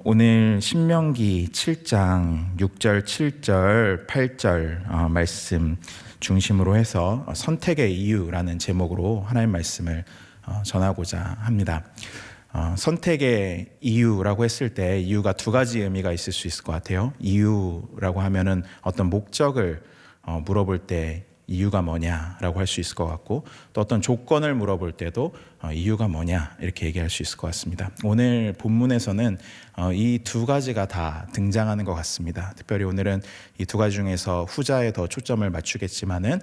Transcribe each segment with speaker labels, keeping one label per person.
Speaker 1: 오늘 신명기 7장 6절, 7절, 8절 말씀 중심으로 해서 선택의 이유라는 제목으로 하나님 말씀을 전하고자 합니다. 선택의 이유라고 했을 때 이유가 두 가지 의미가 있을 수 있을 것 같아요. 이유라고 하면은 어떤 목적을 물어볼 때 이유가 뭐냐라고 할 수 있을 것 같고, 또 어떤 조건을 물어볼 때도 이유가 뭐냐 이렇게 얘기할 수 있을 것 같습니다. 오늘 본문에서는 이 두 가지가 다 등장하는 것 같습니다. 특별히 오늘은 이 두 가지 중에서 후자에 더 초점을 맞추겠지만은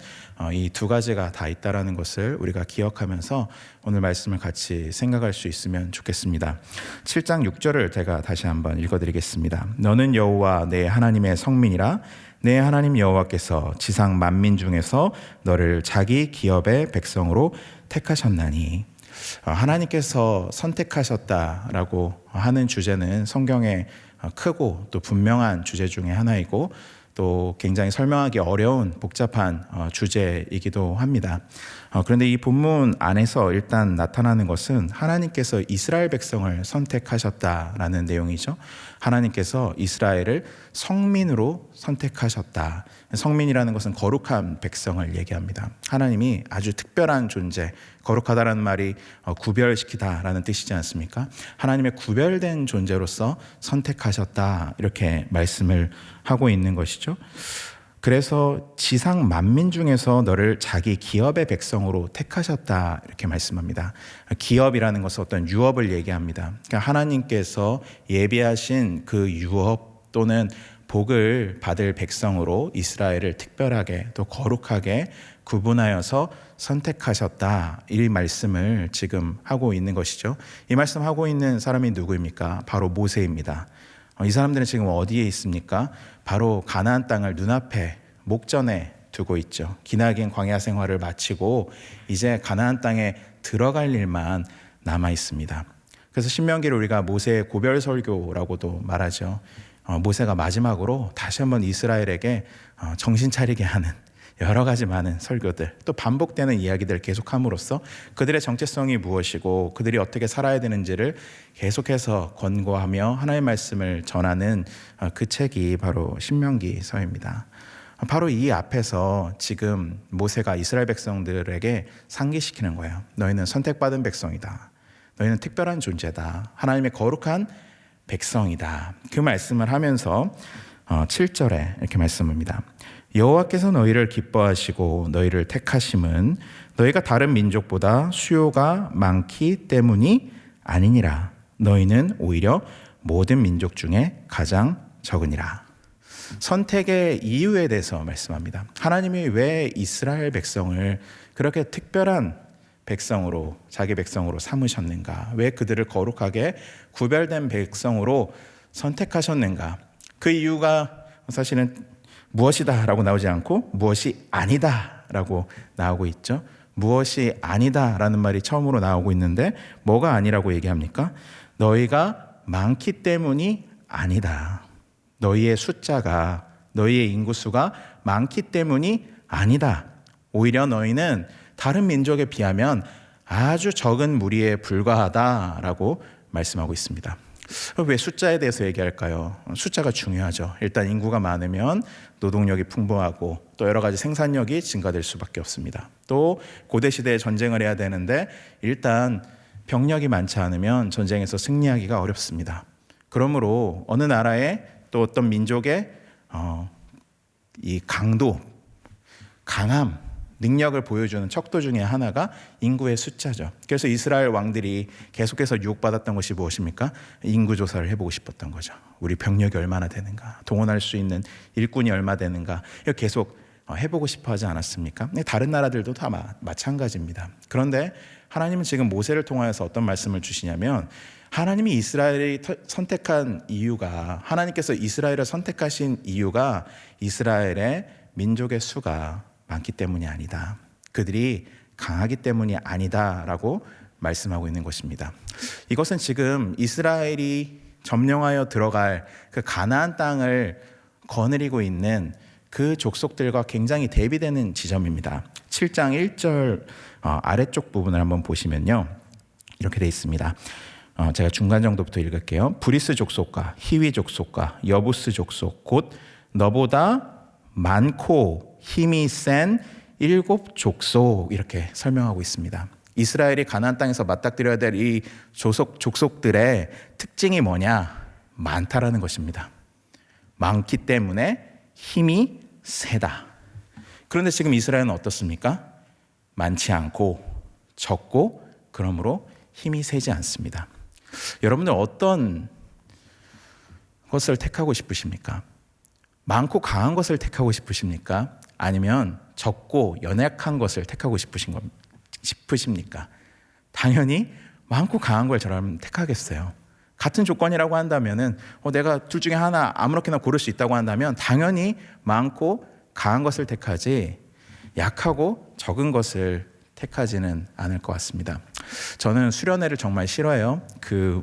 Speaker 1: 이 두 가지가 다 있다라는 것을 우리가 기억하면서 오늘 말씀을 같이 생각할 수 있으면 좋겠습니다. 7장 6절을 제가 다시 한번 읽어드리겠습니다. 너는 여호와 내 하나님의 성민이라. 내 하나님 여호와께서 지상 만민 중에서 너를 자기 기업의 백성으로 택하셨나니. 하나님께서 선택하셨다라고 하는 주제는 성경의 크고 또 분명한 주제 중에 하나이고, 또 굉장히 설명하기 어려운 복잡한 주제이기도 합니다. 그런데 이 본문 안에서 일단 나타나는 것은 하나님께서 이스라엘 백성을 선택하셨다라는 내용이죠. 하나님께서 이스라엘을 성민으로 선택하셨다. 성민이라는 것은 거룩한 백성을 얘기합니다. 하나님이 아주 특별한 존재, 거룩하다라는 말이 구별시키다라는 뜻이지 않습니까? 하나님의 구별된 존재로서 선택하셨다, 이렇게 말씀을 하고 있는 것이죠. 그래서 지상 만민 중에서 너를 자기 기업의 백성으로 택하셨다, 이렇게 말씀합니다. 기업이라는 것은 어떤 유업을 얘기합니다. 그러니까 하나님께서 예비하신 그 유업 또는 복을 받을 백성으로 이스라엘을 특별하게 또 거룩하게 구분하여서 선택하셨다, 이 말씀을 지금 하고 있는 것이죠. 이 말씀하고 있는 사람이 누구입니까? 바로 모세입니다. 이 사람들은 지금 어디에 있습니까? 바로 가나안 땅을 눈앞에 목전에 두고 있죠. 기나긴 광야 생활을 마치고 이제 가나안 땅에 들어갈 일만 남아 있습니다. 그래서 신명기를 우리가 모세의 고별 설교라고도 말하죠. 모세가 마지막으로 다시 한번 이스라엘에게 정신 차리게 하는 여러 가지 많은 설교들, 또 반복되는 이야기들을 계속함으로써 그들의 정체성이 무엇이고 그들이 어떻게 살아야 되는지를 계속해서 권고하며 하나님의 말씀을 전하는 그 책이 바로 신명기서입니다. 바로 이 앞에서 지금 모세가 이스라엘 백성들에게 상기시키는 거예요. 너희는 선택받은 백성이다. 너희는 특별한 존재다. 하나님의 거룩한 백성이다. 그 말씀을 하면서 7절에 이렇게 말씀합니다. 여호와께서 너희를 기뻐하시고 너희를 택하심은 너희가 다른 민족보다 수요가 많기 때문이 아니니라. 너희는 오히려 모든 민족 중에 가장 적으니라. 선택의 이유에 대해서 말씀합니다. 하나님이 왜 이스라엘 백성을 그렇게 특별한 백성으로, 자기 백성으로 삼으셨는가? 왜 그들을 거룩하게 구별된 백성으로 선택하셨는가? 그 이유가 사실은 무엇이다 라고 나오지 않고 무엇이 아니다 라고 나오고 있죠. 무엇이 아니다 라는 말이 처음으로 나오고 있는데 뭐가 아니라고 얘기합니까? 너희가 많기 때문이 아니다. 너희의 숫자가, 너희의 인구수가 많기 때문이 아니다. 오히려 너희는 다른 민족에 비하면 아주 적은 무리에 불과하다라고 말씀하고 있습니다. 왜 숫자에 대해서 얘기할까요? 숫자가 중요하죠. 일단 인구가 많으면 노동력이 풍부하고 또 여러 가지 생산력이 증가될 수밖에 없습니다. 또 고대 시대에 전쟁을 해야 되는데 일단 병력이 많지 않으면 전쟁에서 승리하기가 어렵습니다. 그러므로 어느 나라의 또 어떤 민족의 이 강도, 강함, 능력을 보여주는 척도 중에 하나가 인구의 숫자죠. 그래서 이스라엘 왕들이 계속해서 유혹받았던 것이 무엇입니까? 인구 조사를 해보고 싶었던 거죠. 우리 병력이 얼마나 되는가, 동원할 수 있는 일꾼이 얼마 되는가, 이거 계속 해보고 싶어 하지 않았습니까? 다른 나라들도 다 마찬가지입니다. 그런데 하나님은 지금 모세를 통하여서 어떤 말씀을 주시냐면, 하나님이 이스라엘을 선택한 이유가, 하나님께서 이스라엘을 선택하신 이유가 이스라엘의 민족의 수가 많기 때문이 아니다. 그들이 강하기 때문이 아니다 라고 말씀하고 있는 것입니다. 이것은 지금 이스라엘이 점령하여 들어갈 그 가나안 땅을 거느리고 있는 그 족속들과 굉장히 대비되는 지점입니다. 7장 1절 아래쪽 부분을 한번 보시면요, 이렇게 되어 있습니다. 제가 중간 정도부터 읽을게요. 브리스 족속과 히위 족속과 여부스 족속 곧 너보다 많고 힘이 센 7 족속, 이렇게 설명하고 있습니다. 이스라엘이 가나안 땅에서 맞닥뜨려야 될 이 족속들의 특징이 뭐냐? 많다라는 것입니다. 많기 때문에 힘이 세다. 그런데 지금 이스라엘은 어떻습니까? 많지 않고 적고 그러므로 힘이 세지 않습니다. 여러분들 어떤 것을 택하고 싶으십니까? 많고 강한 것을 택하고 싶으십니까? 아니면 적고 연약한 것을 택하고 싶으십니까? 당연히 많고 강한 걸 저라면 택하겠어요. 같은 조건이라고 한다면은 내가 둘 중에 하나 아무렇게나 고를 수 있다고 한다면 당연히 많고 강한 것을 택하지 약하고 적은 것을 택하지는 않을 것 같습니다. 저는 수련회를 정말 싫어해요.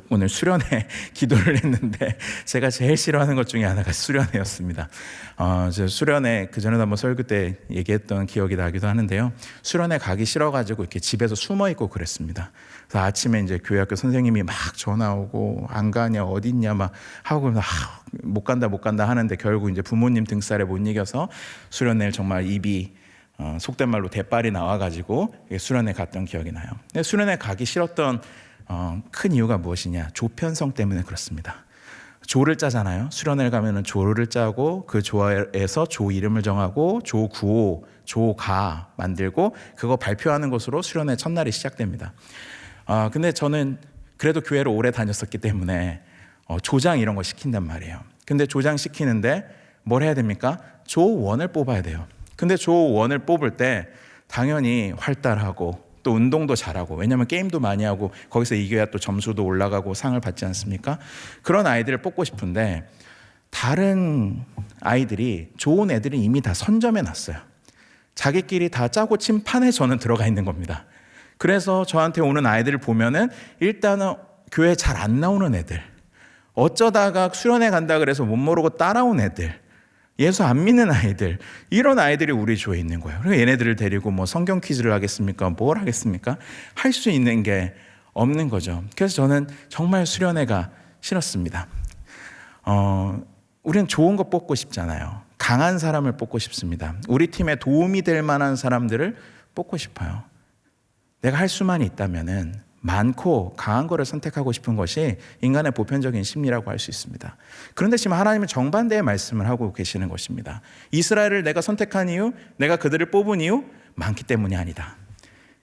Speaker 1: 오늘 수련회 기도를 했는데 제가 제일 싫어하는 것 중에 하나가 수련회였습니다. 저 수련회 그전에도 한번 설교 때 얘기했던 기억이 나기도 하는데요. 수련회 가기 싫어가지고 이렇게 집에서 숨어 있고 그랬습니다. 그래서 아침에 이제 교회학교 선생님이 막 전화 오고 안 가냐 어디 있냐 막 하고 못 간다 하는데 결국 이제 부모님 등살에 못 이겨서 수련회를 정말 입이 속된 말로 대빨이 나와가지고 수련회 갔던 기억이 나요. 근데 수련회 가기 싫었던 큰 이유가 무엇이냐? 조편성 때문에 그렇습니다. 조를 짜잖아요. 수련회를 가면은 조를 짜고 그 조에서 조 이름을 정하고 조 구호, 조가 만들고 그거 발표하는 것으로 수련회 첫날이 시작됩니다. 근데 저는 그래도 교회를 오래 다녔었기 때문에 조장 이런 거 시킨단 말이에요. 근데 조장 시키는데 뭘 해야 됩니까? 조원을 뽑아야 돼요. 근데 조원을 뽑을 때 당연히 활달하고 또 운동도 잘하고, 왜냐하면 게임도 많이 하고 거기서 이겨야 또 점수도 올라가고 상을 받지 않습니까? 그런 아이들을 뽑고 싶은데 다른 아이들이 좋은 애들은 이미 다 선점해 놨어요. 자기끼리 다 짜고 친 판에 저는 들어가 있는 겁니다. 그래서 저한테 오는 아이들을 보면은 일단은 교회 잘 안 나오는 애들, 어쩌다가 수련회 간다 그래서 못 모르고 따라온 애들, 예수 안 믿는 아이들, 이런 아이들이 우리 조에 있는 거예요. 그러니까 얘네들을 데리고 뭐 성경 퀴즈를 하겠습니까? 뭘 하겠습니까? 할 수 있는 게 없는 거죠. 그래서 저는 정말 수련회가 싫었습니다. 우리는 좋은 거 뽑고 싶잖아요. 강한 사람을 뽑고 싶습니다. 우리 팀에 도움이 될 만한 사람들을 뽑고 싶어요. 내가 할 수만 있다면은 많고 강한 거를 선택하고 싶은 것이 인간의 보편적인 심리라고 할 수 있습니다. 그런데 지금 하나님은 정반대의 말씀을 하고 계시는 것입니다. 이스라엘을 내가 선택한 이유, 내가 그들을 뽑은 이유, 많기 때문이 아니다.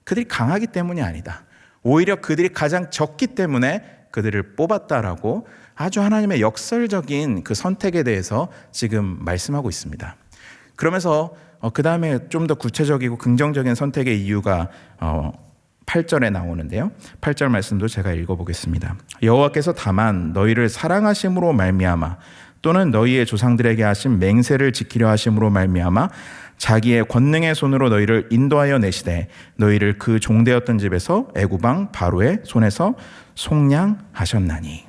Speaker 1: 그들이 강하기 때문이 아니다. 오히려 그들이 가장 적기 때문에 그들을 뽑았다라고 아주 하나님의 역설적인 그 선택에 대해서 지금 말씀하고 있습니다. 그러면서 그 다음에 좀 더 구체적이고 긍정적인 선택의 이유가 8절에 나오는데요. 8절 말씀도 제가 읽어보겠습니다. 여호와께서 다만 너희를 사랑하심으로 말미암아 또는 너희의 조상들에게 하신 맹세를 지키려 하심으로 말미암아 자기의 권능의 손으로 너희를 인도하여 내시되 너희를 그 종되었던 집에서 애굽 왕 바로의 손에서 속량하셨나니.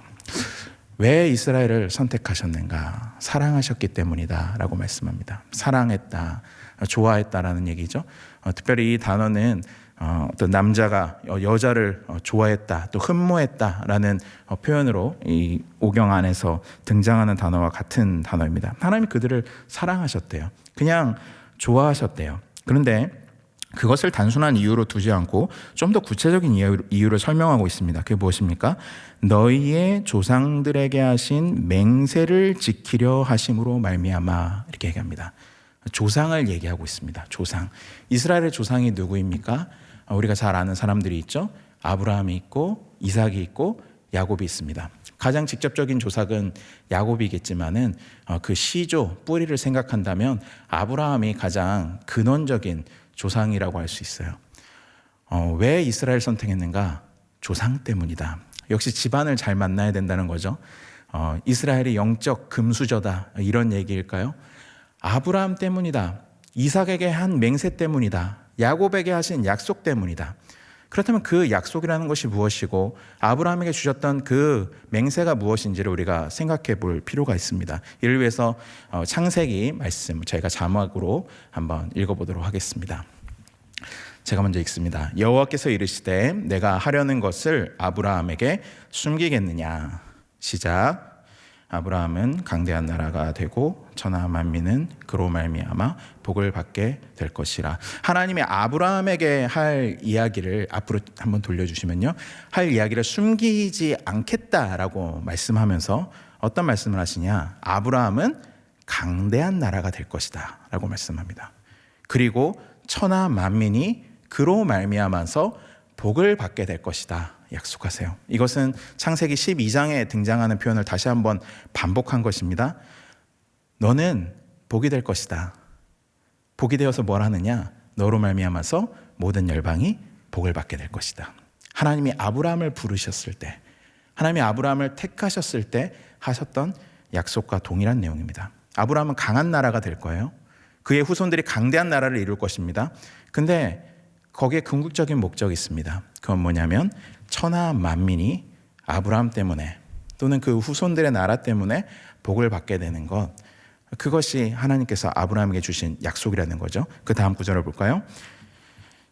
Speaker 1: 왜 이스라엘을 선택하셨는가? 사랑하셨기 때문이다 라고 말씀합니다. 사랑했다, 좋아했다라는 얘기죠. 특별히 이 단어는 어떤 남자가 여자를 좋아했다, 또 흠모했다라는 표현으로 이 오경 안에서 등장하는 단어와 같은 단어입니다. 하나님이 그들을 사랑하셨대요. 그냥 좋아하셨대요. 그런데 그것을 단순한 이유로 두지 않고 좀 더 구체적인 이유를 설명하고 있습니다. 그게 무엇입니까? 너희의 조상들에게 하신 맹세를 지키려 하심으로 말미암아, 이렇게 얘기합니다. 조상을 얘기하고 있습니다. 조상. 이스라엘의 조상이 누구입니까? 우리가 잘 아는 사람들이 있죠. 아브라함이 있고 이삭이 있고 야곱이 있습니다. 가장 직접적인 조상은 야곱이겠지만은 그 시조 뿌리를 생각한다면 아브라함이 가장 근원적인 조상이라고 할 수 있어요. 왜 이스라엘 선택했는가? 조상 때문이다. 역시 집안을 잘 만나야 된다는 거죠. 이스라엘이 영적 금수저다, 이런 얘기일까요? 아브라함 때문이다. 이삭에게 한 맹세 때문이다. 야곱에게 하신 약속 때문이다. 그렇다면 그 약속이라는 것이 무엇이고 아브라함에게 주셨던 그 맹세가 무엇인지를 우리가 생각해 볼 필요가 있습니다. 이를 위해서 창세기 말씀 저희가 자막으로 한번 읽어보도록 하겠습니다. 제가 먼저 읽습니다. 여호와께서 이르시되 내가 하려는 것을 아브라함에게 숨기겠느냐. 시작. 아브라함은 강대한 나라가 되고 천하 만민은 그로 말미암아 복을 받게 될 것이라. 하나님이 아브라함에게 할 이야기를 앞으로 한번 돌려주시면요, 할 이야기를 숨기지 않겠다라고 말씀하면서 어떤 말씀을 하시냐. 아브라함은 강대한 나라가 될 것이다 라고 말씀합니다. 그리고 천하 만민이 그로 말미암아서 복을 받게 될 것이다 약속하세요. 이것은 창세기 12장에 등장하는 표현을 다시 한번 반복한 것입니다. 너는 복이 될 것이다. 복이 되어서 뭘 하느냐? 너로 말미암아서 모든 열방이 복을 받게 될 것이다. 하나님이 아브라함을 부르셨을 때, 하나님이 아브라함을 택하셨을 때 하셨던 약속과 동일한 내용입니다. 아브라함은 강한 나라가 될 거예요. 그의 후손들이 강대한 나라를 이룰 것입니다. 근데 거기에 궁극적인 목적이 있습니다. 그건 뭐냐면 천하 만민이 아브라함 때문에 또는 그 후손들의 나라 때문에 복을 받게 되는 것, 그것이 하나님께서 아브라함에게 주신 약속이라는 거죠. 그 다음 구절을 볼까요?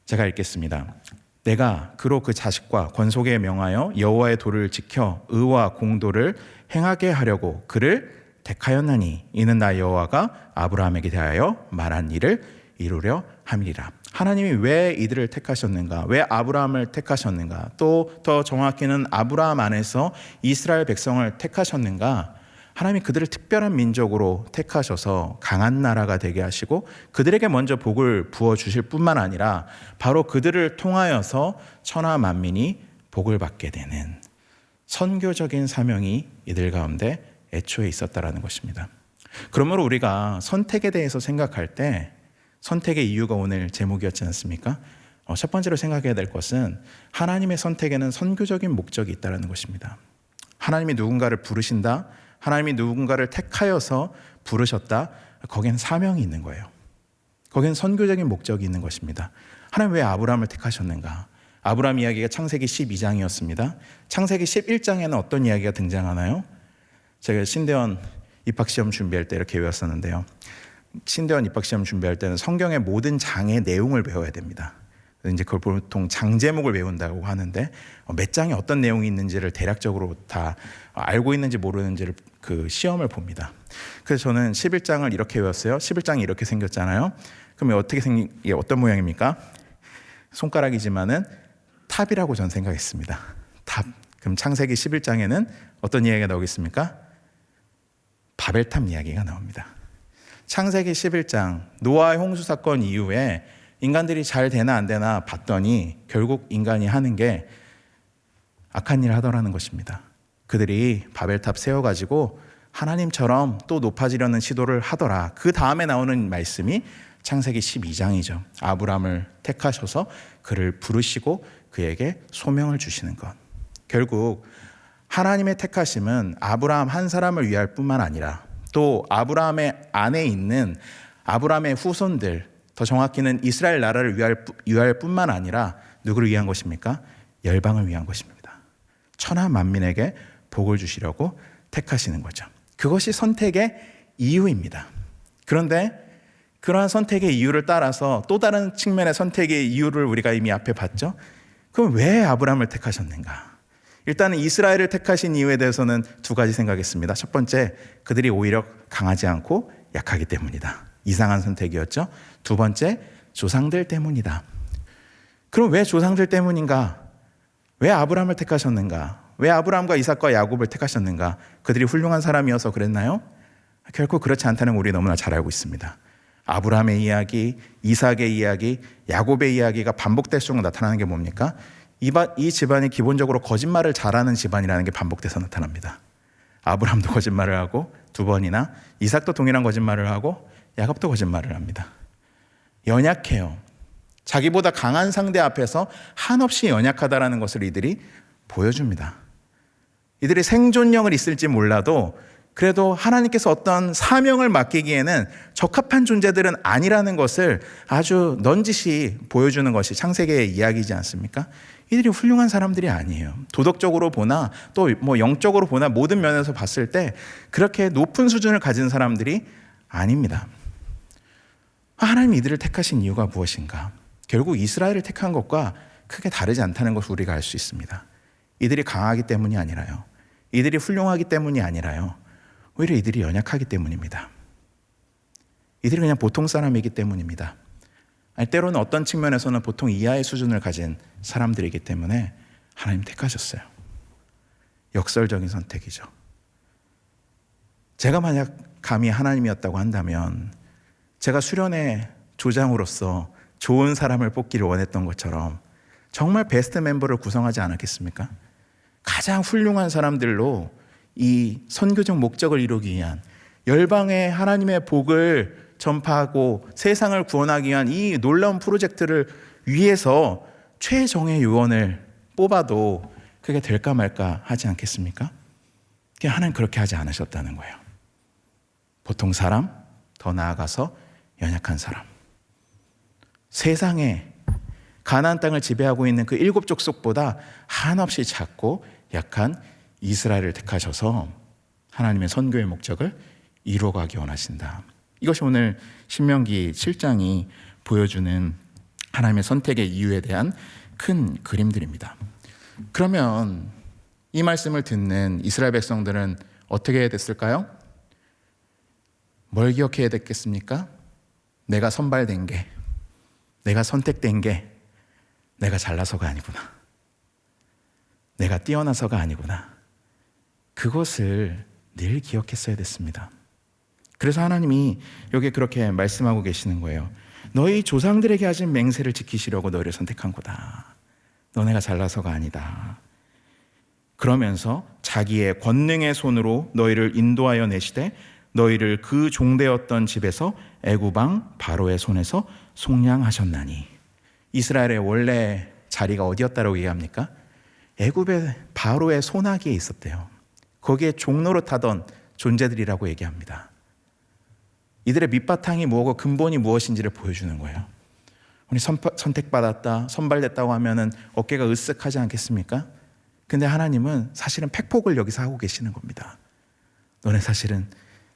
Speaker 1: 제가 읽겠습니다. 내가 그로 그 자식과 권속에 명하여 여호와의 도를 지켜 의와 공도를 행하게 하려고 그를 택하였나니 이는 나 여호와가 아브라함에게 대하여 말한 일을 이루려 함이리라. 하나님이 왜 이들을 택하셨는가? 왜 아브라함을 택하셨는가? 또 더 정확히는 아브라함 안에서 이스라엘 백성을 택하셨는가? 하나님이 그들을 특별한 민족으로 택하셔서 강한 나라가 되게 하시고 그들에게 먼저 복을 부어주실 뿐만 아니라 바로 그들을 통하여서 천하 만민이 복을 받게 되는 선교적인 사명이 이들 가운데 애초에 있었다라는 것입니다. 그러므로 우리가 선택에 대해서 생각할 때 선택의 이유가 오늘 제목이었지 않습니까? 첫 번째로 생각해야 될 것은 하나님의 선택에는 선교적인 목적이 있다는 것입니다. 하나님이 누군가를 부르신다, 하나님이 누군가를 택하여서 부르셨다, 거기엔 사명이 있는 거예요. 거기엔 선교적인 목적이 있는 것입니다. 하나님 왜 아브라함을 택하셨는가? 아브라함 이야기가 창세기 12장이었습니다. 창세기 11장에는 어떤 이야기가 등장하나요? 제가 신대원 입학시험 준비할 때 이렇게 외웠었는데요. 신대원 입학시험 준비할 때는 성경의 모든 장의 내용을 배워야 됩니다. 이제 그걸 보통 장 제목을 외운다고 하는데 몇 장에 어떤 내용이 있는지를 대략적으로 다 알고 있는지 모르는지를 그 시험을 봅니다. 그래서 저는 11장을 이렇게 외웠어요. 11장이 이렇게 생겼잖아요. 그럼 이게 어떤 모양입니까? 손가락이지만은 탑이라고 저는 생각했습니다. 탑. 그럼 창세기 11장에는 어떤 이야기가 나오겠습니까? 바벨탑 이야기가 나옵니다. 창세기 11장 노아의 홍수 사건 이후에 인간들이 잘 되나 안 되나 봤더니 결국 인간이 하는 게 악한 일을 하더라는 것입니다. 그들이 바벨탑 세워가지고 하나님처럼 또 높아지려는 시도를 하더라. 그 다음에 나오는 말씀이 창세기 12장이죠. 아브라함을 택하셔서 그를 부르시고 그에게 소명을 주시는 것. 결국 하나님의 택하심은 아브라함 한 사람을 위할 뿐만 아니라 또 아브라함의 안에 있는 아브라함의 후손들, 더 정확히는 이스라엘 나라를 위할 뿐만 아니라 누구를 위한 것입니까? 열방을 위한 것입니다. 천하 만민에게 복을 주시려고 택하시는 거죠. 그것이 선택의 이유입니다. 그런데 그러한 선택의 이유를 따라서 또 다른 측면의 선택의 이유를 우리가 이미 앞에 봤죠. 그럼 왜 아브라함을 택하셨는가? 일단은 이스라엘을 택하신 이유에 대해서는 두 가지 생각했습니다. 첫 번째, 그들이 오히려 강하지 않고 약하기 때문이다. 이상한 선택이었죠. 두 번째, 조상들 때문이다. 그럼 왜 조상들 때문인가? 왜 아브라함을 택하셨는가? 왜 아브라함과 이삭과 야곱을 택하셨는가? 그들이 훌륭한 사람이어서 그랬나요? 결코 그렇지 않다는 걸 우리 너무나 잘 알고 있습니다. 아브라함의 이야기, 이삭의 이야기, 야곱의 이야기가 반복될수록 나타나는 게 뭡니까? 이 집안이 기본적으로 거짓말을 잘하는 집안이라는 게 반복돼서 나타납니다. 아브라함도 거짓말을 하고 두 번이나, 이삭도 동일한 거짓말을 하고 야곱도 거짓말을 합니다. 연약해요. 자기보다 강한 상대 앞에서 한없이 연약하다라는 것을 이들이 보여줍니다. 이들이 생존력을 있을지 몰라도 그래도 하나님께서 어떤 사명을 맡기기에는 적합한 존재들은 아니라는 것을 아주 넌지시 보여주는 것이 창세기의 이야기이지 않습니까? 이들이 훌륭한 사람들이 아니에요. 도덕적으로 보나 또 뭐 영적으로 보나 모든 면에서 봤을 때 그렇게 높은 수준을 가진 사람들이 아닙니다. 하나님이 이들을 택하신 이유가 무엇인가? 결국 이스라엘을 택한 것과 크게 다르지 않다는 것을 우리가 알 수 있습니다. 이들이 강하기 때문이 아니라요. 이들이 훌륭하기 때문이 아니라요. 오히려 이들이 연약하기 때문입니다. 이들이 그냥 보통 사람이기 때문입니다. 아니, 때로는 어떤 측면에서는 보통 이하의 수준을 가진 사람들이기 때문에 하나님 택하셨어요. 역설적인 선택이죠. 제가 만약 감히 하나님이었다고 한다면 제가 수련회 조장으로서 좋은 사람을 뽑기를 원했던 것처럼 정말 베스트 멤버를 구성하지 않았겠습니까? 가장 훌륭한 사람들로 이 선교적 목적을 이루기 위한, 열방에 하나님의 복을 전파하고 세상을 구원하기 위한 이 놀라운 프로젝트를 위해서 최정예 요원을 뽑아도 그게 될까 말까 하지 않겠습니까? 하나님 그렇게 하지 않으셨다는 거예요. 보통 사람, 더 나아가서 연약한 사람, 세상에 가나안 땅을 지배하고 있는 그 7 족속보다 한없이 작고 약한 이스라엘을 택하셔서 하나님의 선교의 목적을 이루어가기 원하신다. 이것이 오늘 신명기 7장이 보여주는 하나님의 선택의 이유에 대한 큰 그림들입니다. 그러면 이 말씀을 듣는 이스라엘 백성들은 어떻게 해야 됐을까요? 뭘 기억해야 됐겠습니까? 내가 선발된 게, 내가 선택된 게 내가 잘나서가 아니구나, 내가 뛰어나서가 아니구나, 그것을 늘 기억했어야 됐습니다. 그래서 하나님이 여기 그렇게 말씀하고 계시는 거예요. 너희 조상들에게 하신 맹세를 지키시려고 너희를 선택한 거다. 너네가 잘나서가 아니다. 그러면서 자기의 권능의 손으로 너희를 인도하여 내시되 너희를 그 종되었던 집에서 애굽 왕 바로의 손에서 속량하셨나니. 이스라엘의 원래 자리가 어디였다고 얘기합니까? 애굽의 바로의 손아귀에 있었대요. 거기에 종노릇하던 존재들이라고 얘기합니다. 이들의 밑바탕이 뭐고 근본이 무엇인지를 보여주는 거예요. 우리 선택받았다, 선발됐다고 하면은 어깨가 으쓱하지 않겠습니까? 근데 하나님은 사실은 팩폭을 여기서 하고 계시는 겁니다. 너네 사실은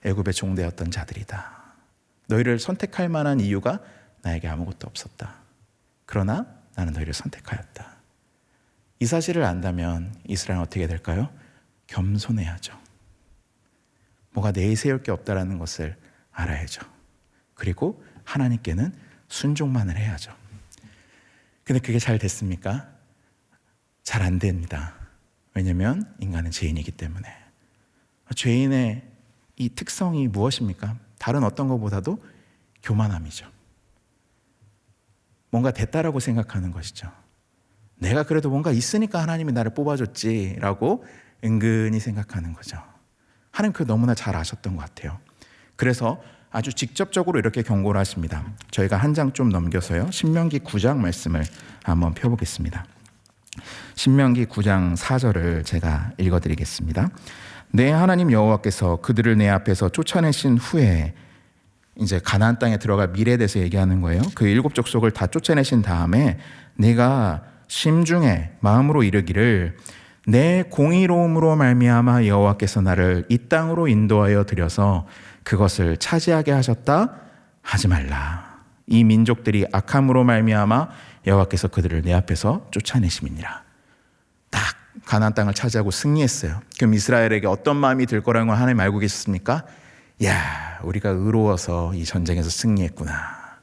Speaker 1: 애굽의 종되었던 자들이다. 너희를 선택할 만한 이유가 나에게 아무것도 없었다. 그러나 나는 너희를 선택하였다. 이 사실을 안다면 이스라엘은 어떻게 될까요? 겸손해야죠. 뭐가 내세울 게 없다라는 것을 알아야죠. 그리고 하나님께는 순종만을 해야죠. 근데 그게 잘 됐습니까? 잘 안 됩니다. 왜냐하면 인간은 죄인이기 때문에. 죄인의 이 특성이 무엇입니까? 다른 어떤 것보다도 교만함이죠. 뭔가 됐다라고 생각하는 것이죠. 내가 그래도 뭔가 있으니까 하나님이 나를 뽑아줬지라고 은근히 생각하는 거죠. 하나님 그거 너무나 잘 아셨던 것 같아요. 그래서 아주 직접적으로 이렇게 경고를 하십니다. 저희가 한 장 좀 넘겨서요, 신명기 9장 말씀을 한번 펴보겠습니다. 신명기 9장 4절을 제가 읽어드리겠습니다. 내 하나님 여호와께서 그들을 내 앞에서 쫓아내신 후에, 이제 가나안 땅에 들어갈 미래에 대해서 얘기하는 거예요. 그 7 족속을 다 쫓아내신 다음에 내가 심중에 마음으로 이르기를 내 공의로움으로 말미암아 여호와께서 나를 이 땅으로 인도하여 들여서 그것을 차지하게 하셨다 하지 말라. 이 민족들이 악함으로 말미암아 여호와께서 그들을 내 앞에서 쫓아내심이니라. 딱 가나안 땅을 차지하고 승리했어요. 그럼 이스라엘에게 어떤 마음이 들 거라는 걸 하나님 알고 계셨습니까? 야, 우리가 의로워서 이 전쟁에서 승리했구나.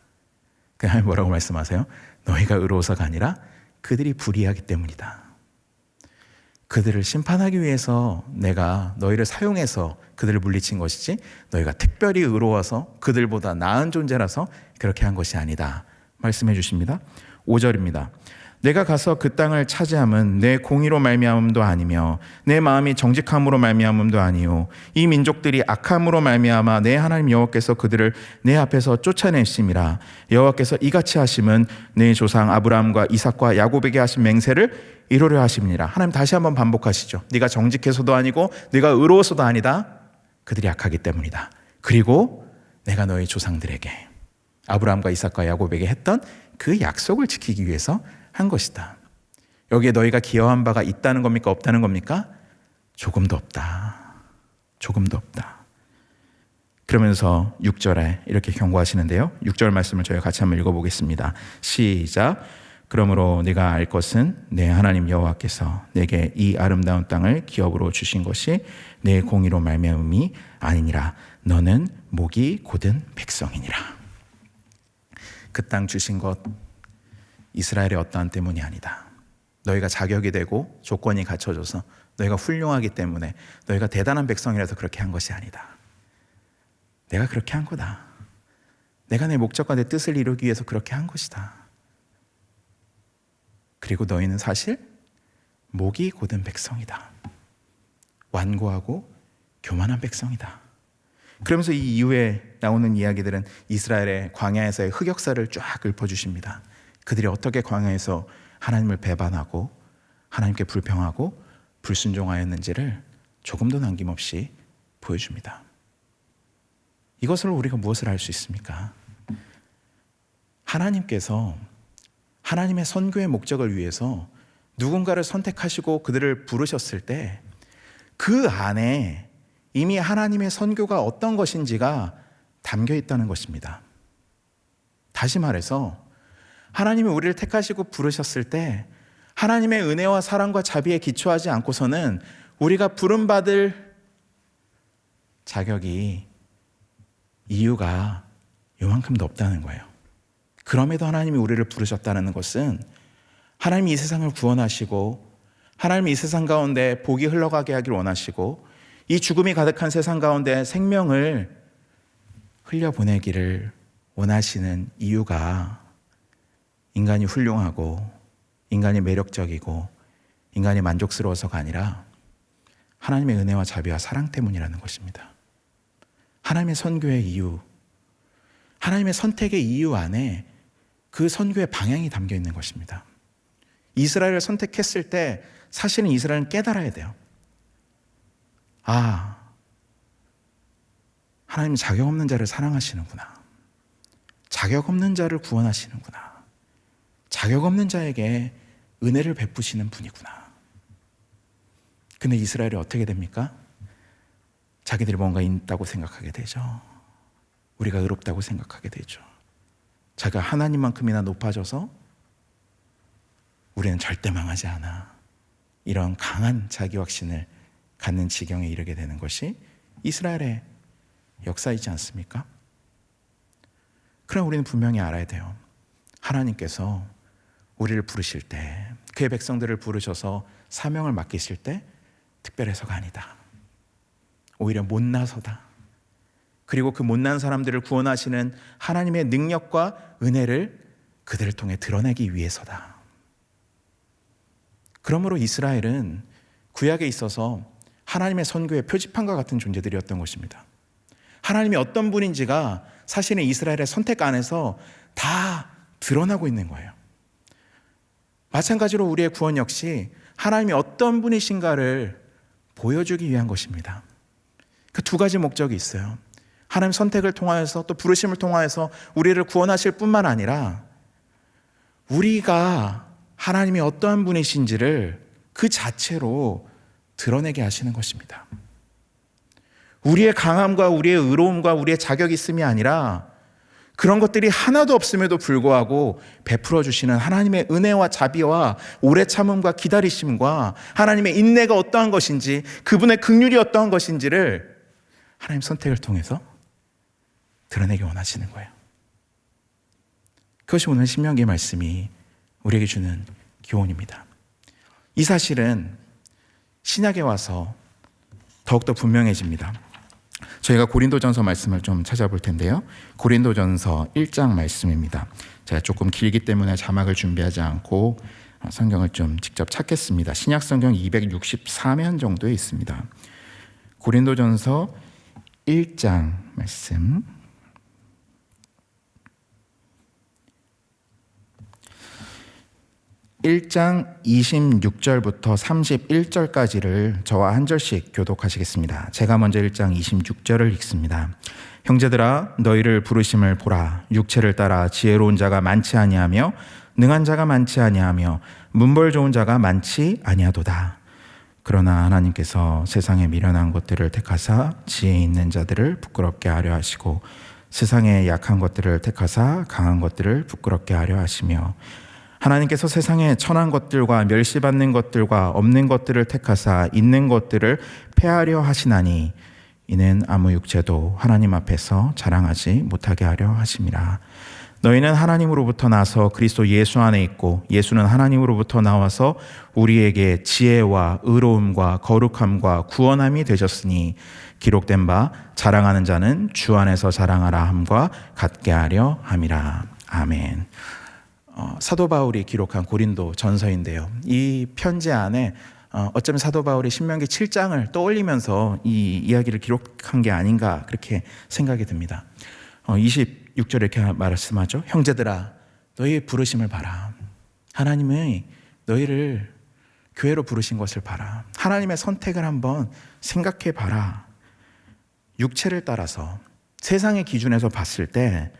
Speaker 1: 그 하나님 뭐라고 말씀하세요? 너희가 의로워서가 아니라 그들이 불의하기 때문이다. 그들을 심판하기 위해서 내가 너희를 사용해서 그들을 물리친 것이지 너희가 특별히 의로워서 그들보다 나은 존재라서 그렇게 한 것이 아니다 말씀해 주십니다. 5절입니다. 내가 가서 그 땅을 차지함은 내 공의로 말미암음도 아니며 내 마음이 정직함으로 말미암음도 아니요 이 민족들이 악함으로 말미암아 내 하나님 여호와께서 그들을 내 앞에서 쫓아내심이라. 여호와께서 이같이 하심은 내 조상 아브라함과 이삭과 야곱에게 하신 맹세를 이루려 하심이니라. 하나님 다시 한번 반복하시죠. 네가 정직해서도 아니고 네가 의로워서도 아니다. 그들이 악하기 때문이다. 그리고 내가 너희 조상들에게 아브라함과 이삭과 야곱에게 했던 그 약속을 지키기 위해서 한 것이다. 여기에 너희가 기여한 바가 있다는 겁니까? 없다는 겁니까? 조금도 없다. 조금도 없다. 그러면서 6절에 이렇게 경고하시는데요. 6절 말씀을 저희가 같이 한번 읽어보겠습니다. 시작. 그러므로 네가 알 것은 내 하나님 여호와께서 내게 이 아름다운 땅을 기업으로 주신 것이 내 공의로 말미암음이 아니니라. 너는 목이 곧은 백성이니라. 그 땅 주신 것 이스라엘의 어떠한 때문이 아니다. 너희가 자격이 되고 조건이 갖춰져서 너희가 훌륭하기 때문에 너희가 대단한 백성이라서 그렇게 한 것이 아니다. 내가 그렇게 한 거다. 내가 내 목적과 내 뜻을 이루기 위해서 그렇게 한 것이다. 그리고 너희는 사실 목이 곧은 백성이다. 완고하고 교만한 백성이다. 그러면서 이 이후에 나오는 이야기들은 이스라엘의 광야에서의 흑역사를 쫙 읊어주십니다. 그들이 어떻게 광야에서 하나님을 배반하고 하나님께 불평하고 불순종하였는지를 조금도 남김없이 보여줍니다. 이것으로 우리가 무엇을 알 수 있습니까? 하나님께서 하나님의 선교의 목적을 위해서 누군가를 선택하시고 그들을 부르셨을 때 그 안에 이미 하나님의 선교가 어떤 것인지가 담겨 있다는 것입니다. 다시 말해서 하나님이 우리를 택하시고 부르셨을 때 하나님의 은혜와 사랑과 자비에 기초하지 않고서는 우리가 부름받을 자격이 이유가 요만큼도 없다는 거예요. 그럼에도 하나님이 우리를 부르셨다는 것은 하나님이 이 세상을 구원하시고 하나님이 이 세상 가운데 복이 흘러가게 하길 원하시고 이 죽음이 가득한 세상 가운데 생명을 흘려보내기를 원하시는 이유가 인간이 훌륭하고 인간이 매력적이고 인간이 만족스러워서가 아니라 하나님의 은혜와 자비와 사랑 때문이라는 것입니다. 하나님의 선교의 이유, 하나님의 선택의 이유 안에 그 선교의 방향이 담겨 있는 것입니다. 이스라엘을 선택했을 때 사실은 이스라엘은 깨달아야 돼요. 하나님은 자격 없는 자를 사랑하시는구나. 자격 없는 자를 구원하시는구나. 자격 없는 자에게 은혜를 베푸시는 분이구나. 근데 이스라엘이 어떻게 됩니까? 자기들이 뭔가 있다고 생각하게 되죠. 우리가 의롭다고 생각하게 되죠. 자기가 하나님만큼이나 높아져서 우리는 절대 망하지 않아. 이런 강한 자기 확신을 갖는 지경에 이르게 되는 것이 이스라엘의 역사이지 않습니까? 그럼 우리는 분명히 알아야 돼요. 하나님께서 우리를 부르실 때, 그의 백성들을 부르셔서 사명을 맡기실 때 특별해서가 아니다. 오히려 못나서다. 그리고 그 못난 사람들을 구원하시는 하나님의 능력과 은혜를 그들을 통해 드러내기 위해서다. 그러므로 이스라엘은 구약에 있어서 하나님의 선교의 표지판과 같은 존재들이었던 것입니다. 하나님이 어떤 분인지가 사실은 이스라엘의 선택 안에서 다 드러나고 있는 거예요. 마찬가지로 우리의 구원 역시 하나님이 어떤 분이신가를 보여주기 위한 것입니다. 그 두 가지 목적이 있어요. 하나님 선택을 통하여서 또 부르심을 통하여서 우리를 구원하실 뿐만 아니라 우리가 하나님이 어떠한 분이신지를 그 자체로 드러내게 하시는 것입니다. 우리의 강함과 우리의 의로움과 우리의 자격이 있음이 아니라 그런 것들이 하나도 없음에도 불구하고 베풀어 주시는 하나님의 은혜와 자비와 오래 참음과 기다리심과 하나님의 인내가 어떠한 것인지, 그분의 긍휼이 어떠한 것인지를 하나님 선택을 통해서 드러내기 원하시는 거예요. 그것이 오늘 신명기의 말씀이 우리에게 주는 교훈입니다. 이 사실은 신약에 와서 더욱더 분명해집니다. 저희가 고린도전서 말씀을 좀 찾아볼 텐데요. 고린도전서 1장 말씀입니다. 제가 조금 길기 때문에 자막을 준비하지 않고 성경을 좀 직접 찾겠습니다. 신약 성경 264면 정도에 있습니다. 고린도전서 1장 말씀. 1장 26절부터 31절까지를 저와 한 절씩 교독하시겠습니다. 제가 먼저 1장 26절을 읽습니다. 형제들아 너희를 부르심을 보라. 육체를 따라 지혜로운 자가 많지 아니하며 능한 자가 많지 아니하며 문벌 좋은 자가 많지 아니하도다. 그러나 하나님께서 세상의 미련한 것들을 택하사 지혜 있는 자들을 부끄럽게 하려 하시고 세상의 약한 것들을 택하사 강한 것들을 부끄럽게 하려 하시며 하나님께서 세상의 천한 것들과 멸시받는 것들과 없는 것들을 택하사 있는 것들을 폐하려 하시나니 이는 아무 육체도 하나님 앞에서 자랑하지 못하게 하려 하심이라. 너희는 하나님으로부터 나서 그리스도 예수 안에 있고 예수는 하나님으로부터 나와서 우리에게 지혜와 의로움과 거룩함과 구원함이 되셨으니 기록된 바 자랑하는 자는 주 안에서 자랑하라 함과 같게 하려 함이라. 아멘. 사도 바울이 기록한 고린도 전서인데요. 이 편지 안에 어쩌면 사도 바울이 신명기 7장을 떠올리면서 이 이야기를 기록한 게 아닌가 그렇게 생각이 듭니다. 26절에 이렇게 말씀하죠. 형제들아 너희의 부르심을 봐라. 하나님의 너희를 교회로 부르신 것을 봐라. 하나님의 선택을 한번 생각해 봐라. 육체를 따라서 세상의 기준에서 봤을 때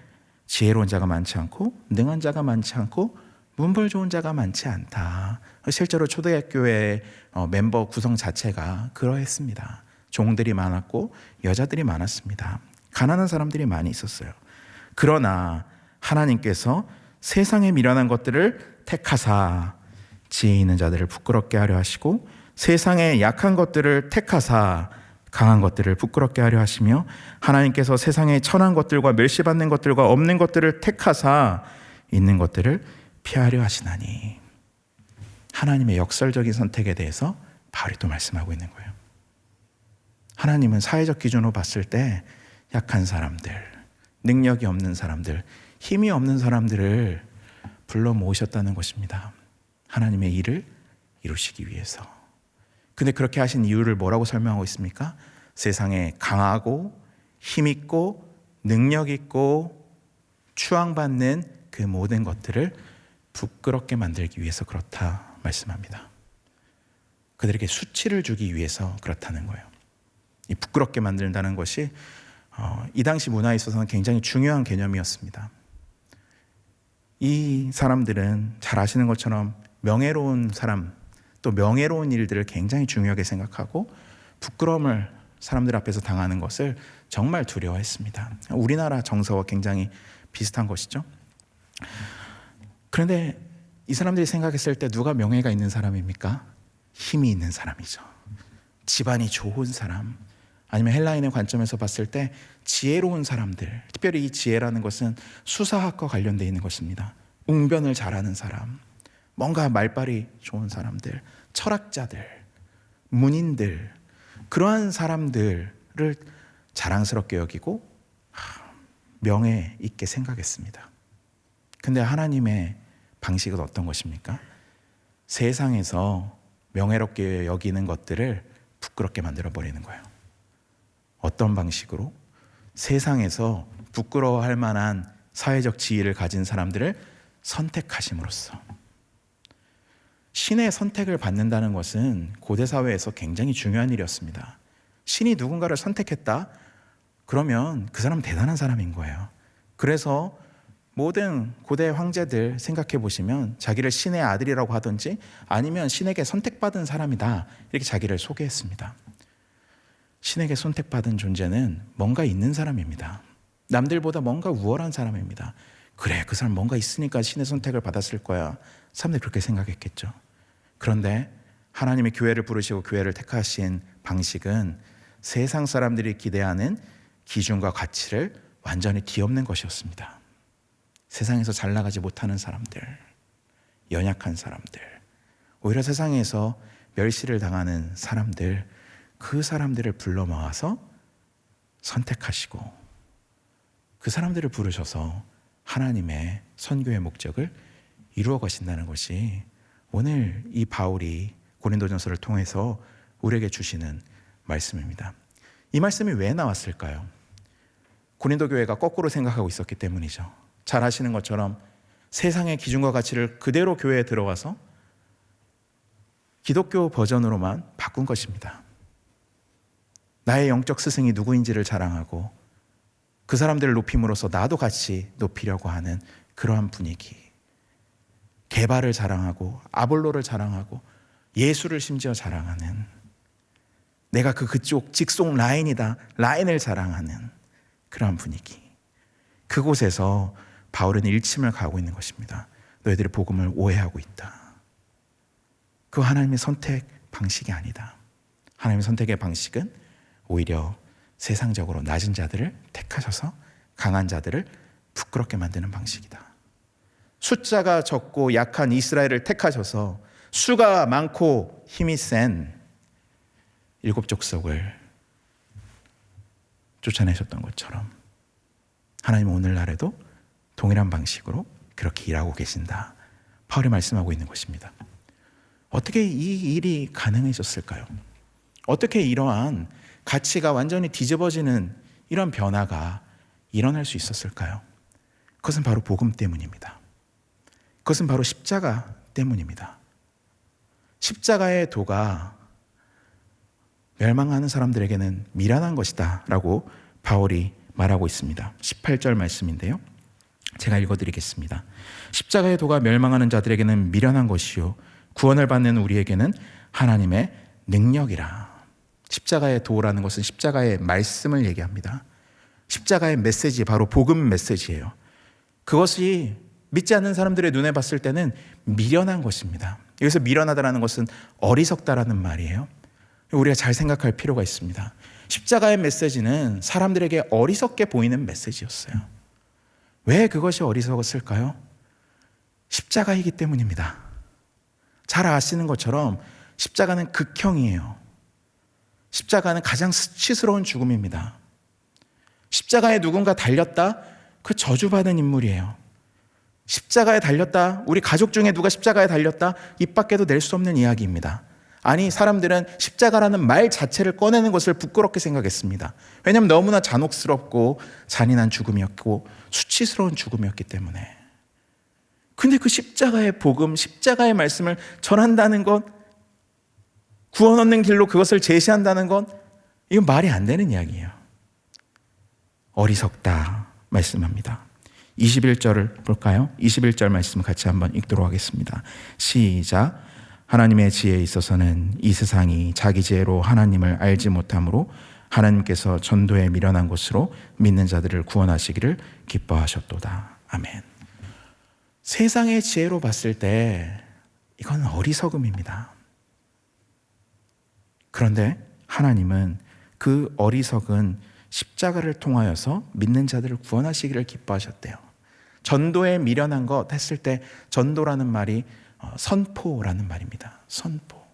Speaker 1: 지혜로운 자가 많지 않고 능한 자가 많지 않고 문벌 좋은 자가 많지 않다. 실제로 초대교회 멤버 구성 자체가 그러했습니다. 종들이 많았고 여자들이 많았습니다. 가난한 사람들이 많이 있었어요. 그러나 하나님께서 세상에 미련한 것들을 택하사 지혜 있는 자들을 부끄럽게 하려 하시고 세상에 약한 것들을 택하사 강한 것들을 부끄럽게 하려 하시며 하나님께서 세상의 천한 것들과 멸시받는 것들과 없는 것들을 택하사 있는 것들을 피하려 하시나니. 하나님의 역설적인 선택에 대해서 바울이 또 말씀하고 있는 거예요. 하나님은 사회적 기준으로 봤을 때 약한 사람들, 능력이 없는 사람들, 힘이 없는 사람들을 불러 모으셨다는 것입니다. 하나님의 일을 이루시기 위해서. 근데 그렇게 하신 이유를 뭐라고 설명하고 있습니까? 세상에 강하고 힘있고 능력있고 추앙받는 그 모든 것들을 부끄럽게 만들기 위해서 그렇다 말씀합니다. 그들에게 수치를 주기 위해서 그렇다는 거예요. 이 부끄럽게 만든다는 것이 이 당시 문화에 있어서는 굉장히 중요한 개념이었습니다. 이 사람들은 잘 아시는 것처럼 명예로운 사람 또 명예로운 일들을 굉장히 중요하게 생각하고 부끄러움을 사람들 앞에서 당하는 것을 정말 두려워했습니다. 우리나라 정서와 굉장히 비슷한 것이죠. 그런데 이 사람들이 생각했을 때 누가 명예가 있는 사람입니까? 힘이 있는 사람이죠. 집안이 좋은 사람, 아니면 헬라인의 관점에서 봤을 때 지혜로운 사람들, 특별히 이 지혜라는 것은 수사학과 관련되어 있는 것입니다. 웅변을 잘하는 사람, 뭔가 말발이 좋은 사람들, 철학자들, 문인들, 그러한 사람들을 자랑스럽게 여기고 명예 있게 생각했습니다. 근데 하나님의 방식은 어떤 것입니까? 세상에서 명예롭게 여기는 것들을 부끄럽게 만들어버리는 거예요. 어떤 방식으로? 세상에서 부끄러워할 만한 사회적 지위를 가진 사람들을 선택하심으로써. 신의 선택을 받는다는 것은 고대 사회에서 굉장히 중요한 일이었습니다. 신이 누군가를 선택했다? 그러면 그 사람은 대단한 사람인 거예요. 그래서 모든 고대 황제들 생각해 보시면 자기를 신의 아들이라고 하든지 아니면 신에게 선택받은 사람이다 이렇게 자기를 소개했습니다. 신에게 선택받은 존재는 뭔가 있는 사람입니다. 남들보다 뭔가 우월한 사람입니다. 그래, 그 사람 뭔가 있으니까 신의 선택을 받았을 거야. 사람들이 그렇게 생각했겠죠. 그런데 하나님의 교회를 부르시고 교회를 택하신 방식은 세상 사람들이 기대하는 기준과 가치를 완전히 뒤엎는 것이었습니다. 세상에서 잘 나가지 못하는 사람들, 연약한 사람들, 오히려 세상에서 멸시를 당하는 사람들, 그 사람들을 불러 모아서 선택하시고 그 사람들을 부르셔서 하나님의 선교의 목적을 이루어 가신다는 것이 오늘 이 바울이 고린도전서를 통해서 우리에게 주시는 말씀입니다. 이 말씀이 왜 나왔을까요? 고린도 교회가 거꾸로 생각하고 있었기 때문이죠. 잘 아시는 것처럼 세상의 기준과 가치를 그대로 교회에 들어와서 기독교 버전으로만 바꾼 것입니다. 나의 영적 스승이 누구인지를 자랑하고 그 사람들을 높임으로써 나도 같이 높이려고 하는 그러한 분위기. 개발을 자랑하고 아볼로를 자랑하고 예수를 심지어 자랑하는 내가 그쪽 직속 라인이다. 라인을 자랑하는 그러한 분위기. 그곳에서 바울은 일침을 가고 있는 것입니다. 너희들이 복음을 오해하고 있다. 그 하나님의 선택 방식이 아니다. 하나님의 선택의 방식은 오히려 세상적으로 낮은 자들을 택하셔서 강한 자들을 부끄럽게 만드는 방식이다. 숫자가 적고 약한 이스라엘을 택하셔서 수가 많고 힘이 센 일곱 족속을 쫓아내셨던 것처럼 하나님은 오늘날에도 동일한 방식으로 그렇게 일하고 계신다. 바울이 말씀하고 있는 것입니다. 어떻게 이 일이 가능해졌을까요? 어떻게 이러한 가치가 완전히 뒤집어지는 이런 변화가 일어날 수 있었을까요? 그것은 바로 복음 때문입니다. 그것은 바로 십자가 때문입니다. 십자가의 도가 멸망하는 사람들에게는 미련한 것이다 라고 바울이 말하고 있습니다. 18절 말씀인데요. 제가 읽어드리겠습니다. 십자가의 도가 멸망하는 자들에게는 미련한 것이요 구원을 받는 우리에게는 하나님의 능력이라. 십자가의 도라는 것은 십자가의 말씀을 얘기합니다. 십자가의 메시지, 바로 복음 메시지예요. 그것이 믿지 않는 사람들의 눈에 봤을 때는 미련한 것입니다. 여기서 미련하다라는 것은 어리석다라는 말이에요. 우리가 잘 생각할 필요가 있습니다. 십자가의 메시지는 사람들에게 어리석게 보이는 메시지였어요. 왜 그것이 어리석었을까요? 십자가이기 때문입니다. 잘 아시는 것처럼 십자가는 극형이에요. 십자가는 가장 수치스러운 죽음입니다. 십자가에 누군가 달렸다? 그 저주받은 인물이에요. 십자가에 달렸다? 우리 가족 중에 누가 십자가에 달렸다? 입 밖에도 낼 수 없는 이야기입니다. 아니, 사람들은 십자가라는 말 자체를 꺼내는 것을 부끄럽게 생각했습니다. 왜냐하면 너무나 잔혹스럽고 잔인한 죽음이었고 수치스러운 죽음이었기 때문에. 근데 그 십자가의 복음, 십자가의 말씀을 전한다는 것, 구원 얻는 길로 그것을 제시한다는 것, 이건 말이 안 되는 이야기예요. 어리석다 말씀합니다. 21절을 볼까요? 21절 말씀 같이 한번 읽도록 하겠습니다. 시작. 하나님의 지혜에 있어서는 이 세상이 자기 지혜로 하나님을 알지 못함으로 하나님께서 전도에 미련한 것으로 믿는 자들을 구원하시기를 기뻐하셨도다. 아멘. 세상의 지혜로 봤을 때 이건 어리석음입니다. 그런데 하나님은 그 어리석은 십자가를 통하여서 믿는 자들을 구원하시기를 기뻐하셨대요. 전도에 미련한 것 했을 때 전도라는 말이 선포라는 말입니다. 선포.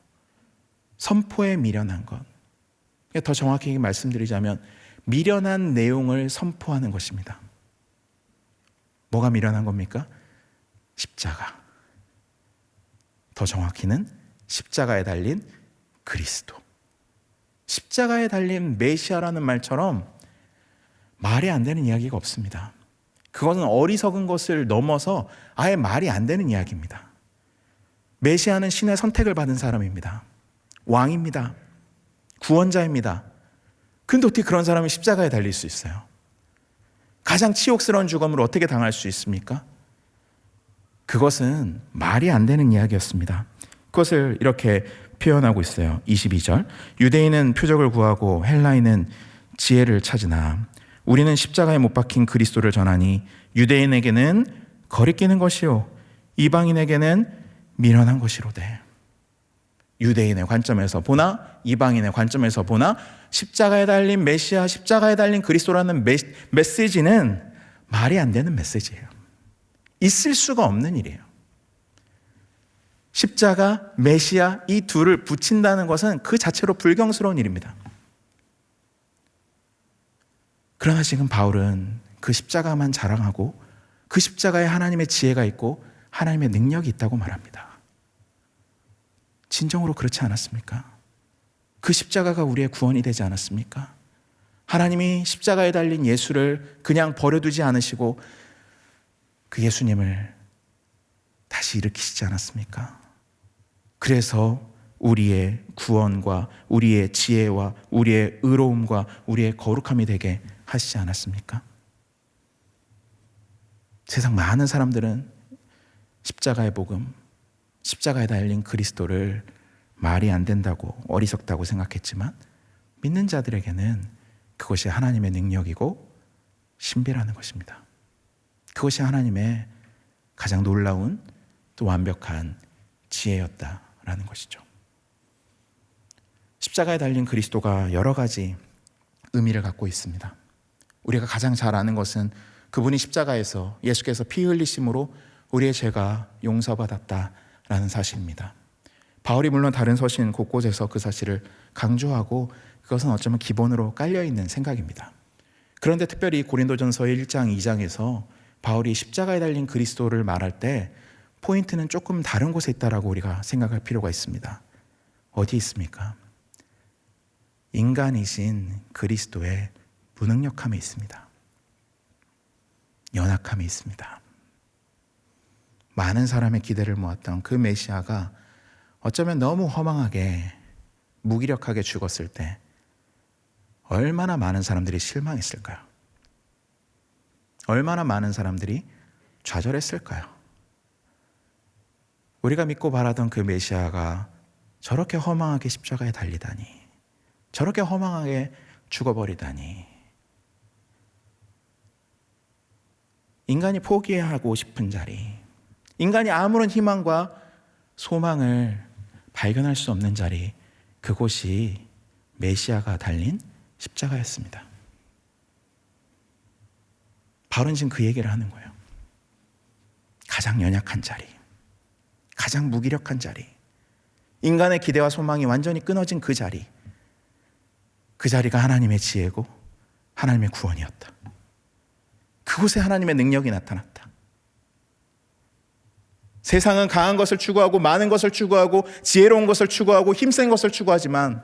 Speaker 1: 선포에 미련한 것. 더 정확히 말씀드리자면 미련한 내용을 선포하는 것입니다. 뭐가 미련한 겁니까? 십자가. 더 정확히는 십자가에 달린 그리스도. 십자가에 달린 메시아라는 말처럼 말이 안 되는 이야기가 없습니다. 그것은 어리석은 것을 넘어서 아예 말이 안 되는 이야기입니다. 메시아는 신의 선택을 받은 사람입니다. 왕입니다. 구원자입니다. 근데 어떻게 그런 사람이 십자가에 달릴 수 있어요? 가장 치욕스러운 죽음을 어떻게 당할 수 있습니까? 그것은 말이 안 되는 이야기였습니다. 그것을 이렇게 표현하고 있어요. 22절. 유대인은 표적을 구하고 헬라인은 지혜를 찾으나 우리는 십자가에 못 박힌 그리스도를 전하니 유대인에게는 거리끼는 것이요 이방인에게는 미련한 것이로되. 유대인의 관점에서 보나 이방인의 관점에서 보나 십자가에 달린 메시아, 십자가에 달린 그리스도라는 메시지는 말이 안 되는 메시지예요. 있을 수가 없는 일이에요. 십자가, 메시아 이 둘을 붙인다는 것은 그 자체로 불경스러운 일입니다. 그러나 지금 바울은 그 십자가만 자랑하고 그 십자가에 하나님의 지혜가 있고 하나님의 능력이 있다고 말합니다. 진정으로 그렇지 않았습니까? 그 십자가가 우리의 구원이 되지 않았습니까? 하나님이 십자가에 달린 예수를 그냥 버려두지 않으시고 그 예수님을 다시 일으키시지 않았습니까? 그래서 우리의 구원과 우리의 지혜와 우리의 의로움과 우리의 거룩함이 되게 하시지 않았습니까? 세상 많은 사람들은 십자가의 복음, 십자가에 달린 그리스도를 말이 안 된다고 어리석다고 생각했지만 믿는 자들에게는 그것이 하나님의 능력이고 신비라는 것입니다. 그것이 하나님의 가장 놀라운 또 완벽한 지혜였다라는 것이죠. 십자가에 달린 그리스도가 여러 가지 의미를 갖고 있습니다. 우리가 가장 잘 아는 것은 그분이 십자가에서 예수께서 피 흘리심으로 우리의 죄가 용서받았다라는 사실입니다. 바울이 물론 다른 서신 곳곳에서 그 사실을 강조하고 그것은 어쩌면 기본으로 깔려있는 생각입니다. 그런데 특별히 고린도전서 1장, 2장에서 바울이 십자가에 달린 그리스도를 말할 때 포인트는 조금 다른 곳에 있다라고 우리가 생각할 필요가 있습니다. 어디 있습니까? 인간이신 그리스도의 무능력함이 있습니다. 연약함이 있습니다. 많은 사람의 기대를 모았던 그 메시아가 어쩌면 너무 허망하게 무기력하게 죽었을 때 얼마나 많은 사람들이 실망했을까요? 얼마나 많은 사람들이 좌절했을까요? 우리가 믿고 바라던 그 메시아가 저렇게 허망하게 십자가에 달리다니, 저렇게 허망하게 죽어버리다니, 인간이 포기하고 싶은 자리, 인간이 아무런 희망과 소망을 발견할 수 없는 자리, 그곳이 메시아가 달린 십자가였습니다. 바울은 지금 그 얘기를 하는 거예요. 가장 연약한 자리, 가장 무기력한 자리, 인간의 기대와 소망이 완전히 끊어진 그 자리, 그 자리가 하나님의 지혜고 하나님의 구원이었다. 그곳에 하나님의 능력이 나타났다. 세상은 강한 것을 추구하고 많은 것을 추구하고 지혜로운 것을 추구하고 힘센 것을 추구하지만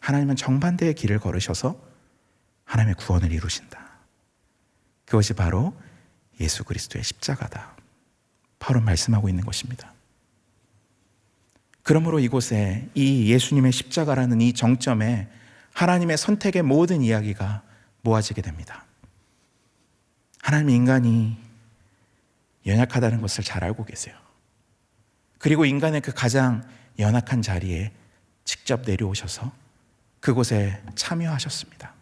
Speaker 1: 하나님은 정반대의 길을 걸으셔서 하나님의 구원을 이루신다. 그것이 바로 예수 그리스도의 십자가다. 바울은 말씀하고 있는 것입니다. 그러므로 이곳에 이 예수님의 십자가라는 이 정점에 하나님의 선택의 모든 이야기가 모아지게 됩니다. 하나님이 인간이 연약하다는 것을 잘 알고 계세요. 그리고 인간의 그 가장 연약한 자리에 직접 내려오셔서 그곳에 참여하셨습니다.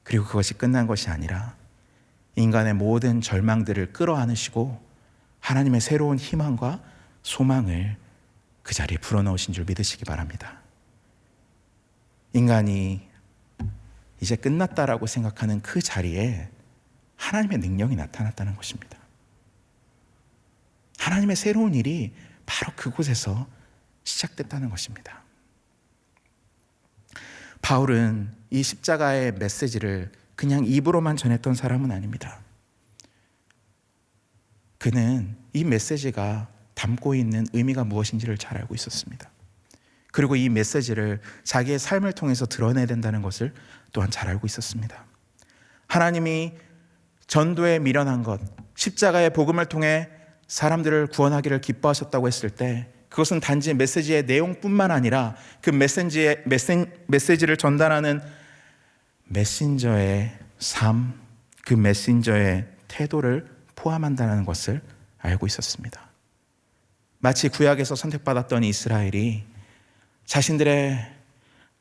Speaker 1: 그리고 그것이 끝난 것이 아니라 인간의 모든 절망들을 끌어안으시고 하나님의 새로운 희망과 소망을 그 자리에 불어넣으신 줄 믿으시기 바랍니다. 인간이 이제 끝났다라고 생각하는 그 자리에 하나님의 능력이 나타났다는 것입니다. 하나님의 새로운 일이 바로 그곳에서 시작됐다는 것입니다. 바울은 이 십자가의 메시지를 그냥 입으로만 전했던 사람은 아닙니다. 그는 이 메시지가 담고 있는 의미가 무엇인지를 잘 알고 있었습니다. 그리고 이 메시지를 자기의 삶을 통해서 드러내야 된다는 것을 또한 잘 알고 있었습니다. 하나님이 전도에 미련한 것, 십자가의 복음을 통해 사람들을 구원하기를 기뻐하셨다고 했을 때 그것은 단지 메시지의 내용뿐만 아니라 그 메시지를 전달하는 메신저의 삶, 그 메신저의 태도를 포함한다는 것을 알고 있었습니다. 마치 구약에서 선택받았던 이스라엘이 자신들의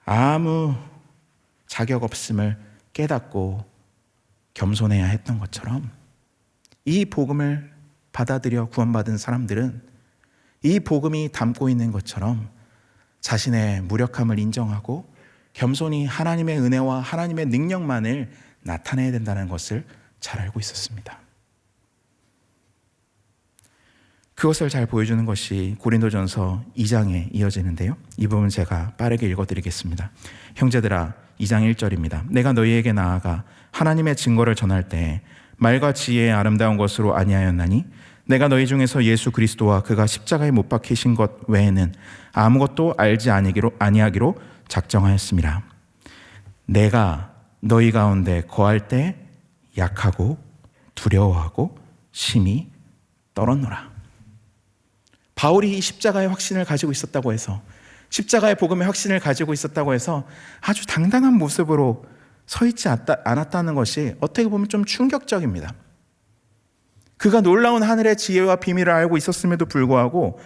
Speaker 1: 아무 자격 없음을 깨닫고 겸손해야 했던 것처럼 이 복음을 받아들여 구원받은 사람들은 이 복음이 담고 있는 것처럼 자신의 무력함을 인정하고 겸손히 하나님의 은혜와 하나님의 능력만을 나타내야 된다는 것을 잘 알고 있었습니다. 그것을 잘 보여주는 것이 고린도전서 2장에 이어지는데요. 이 부분 제가 빠르게 읽어드리겠습니다. 형제들아, 2장 1절입니다. 내가 너희에게 나아가 하나님의 증거를 전할 때 말과 지혜의 아름다운 것으로 아니하였나니 내가 너희 중에서 예수 그리스도와 그가 십자가에 못 박히신 것 외에는 아무것도 알지 아니하기로 작정하였습니다. 내가 너희 가운데 거할 때 약하고 두려워하고 심히 떨었노라. 바울이 이 십자가의 확신을 가지고 있었다고 해서, 십자가의 복음의 확신을 가지고 있었다고 해서 아주 당당한 모습으로 서 있지 않았다는 것이 어떻게 보면 좀 충격적입니다. 그가 놀라운 하늘의 지혜와 비밀을 알고 있었음에도 불구하고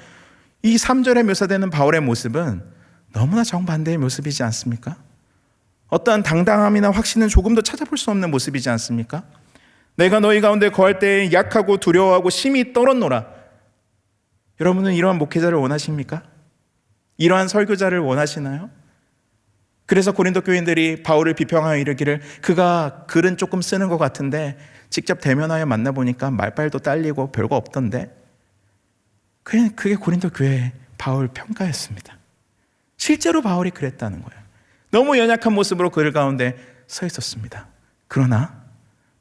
Speaker 1: 이 3절에 묘사되는 바울의 모습은 너무나 정반대의 모습이지 않습니까? 어떠한 당당함이나 확신은 조금도 찾아볼 수 없는 모습이지 않습니까? 내가 너희 가운데 거할 때 약하고 두려워하고 심히 떨었노라. 여러분은 이러한 목회자를 원하십니까? 이러한 설교자를 원하시나요? 그래서 고린도 교인들이 바울을 비평하여 이르기를, 그가 글은 조금 쓰는 것 같은데 직접 대면하여 만나보니까 말빨도 딸리고 별거 없던데. 그게 고린도 교회의 바울 평가였습니다. 실제로 바울이 그랬다는 거예요. 너무 연약한 모습으로 글 가운데 서 있었습니다. 그러나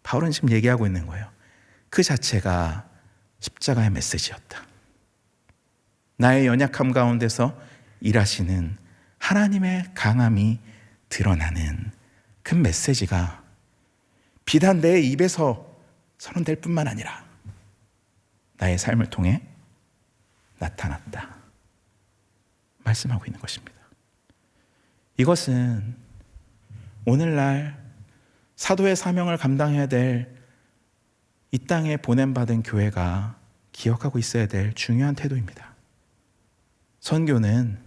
Speaker 1: 바울은 지금 얘기하고 있는 거예요. 그 자체가 십자가의 메시지였다. 나의 연약함 가운데서 일하시는 하나님의 강함이 드러나는 그 메시지가 비단 내 입에서 선언될 뿐만 아니라 나의 삶을 통해 나타났다 말씀하고 있는 것입니다. 이것은 오늘날 사도의 사명을 감당해야 될 이 땅에 보냄받은 교회가 기억하고 있어야 될 중요한 태도입니다. 선교는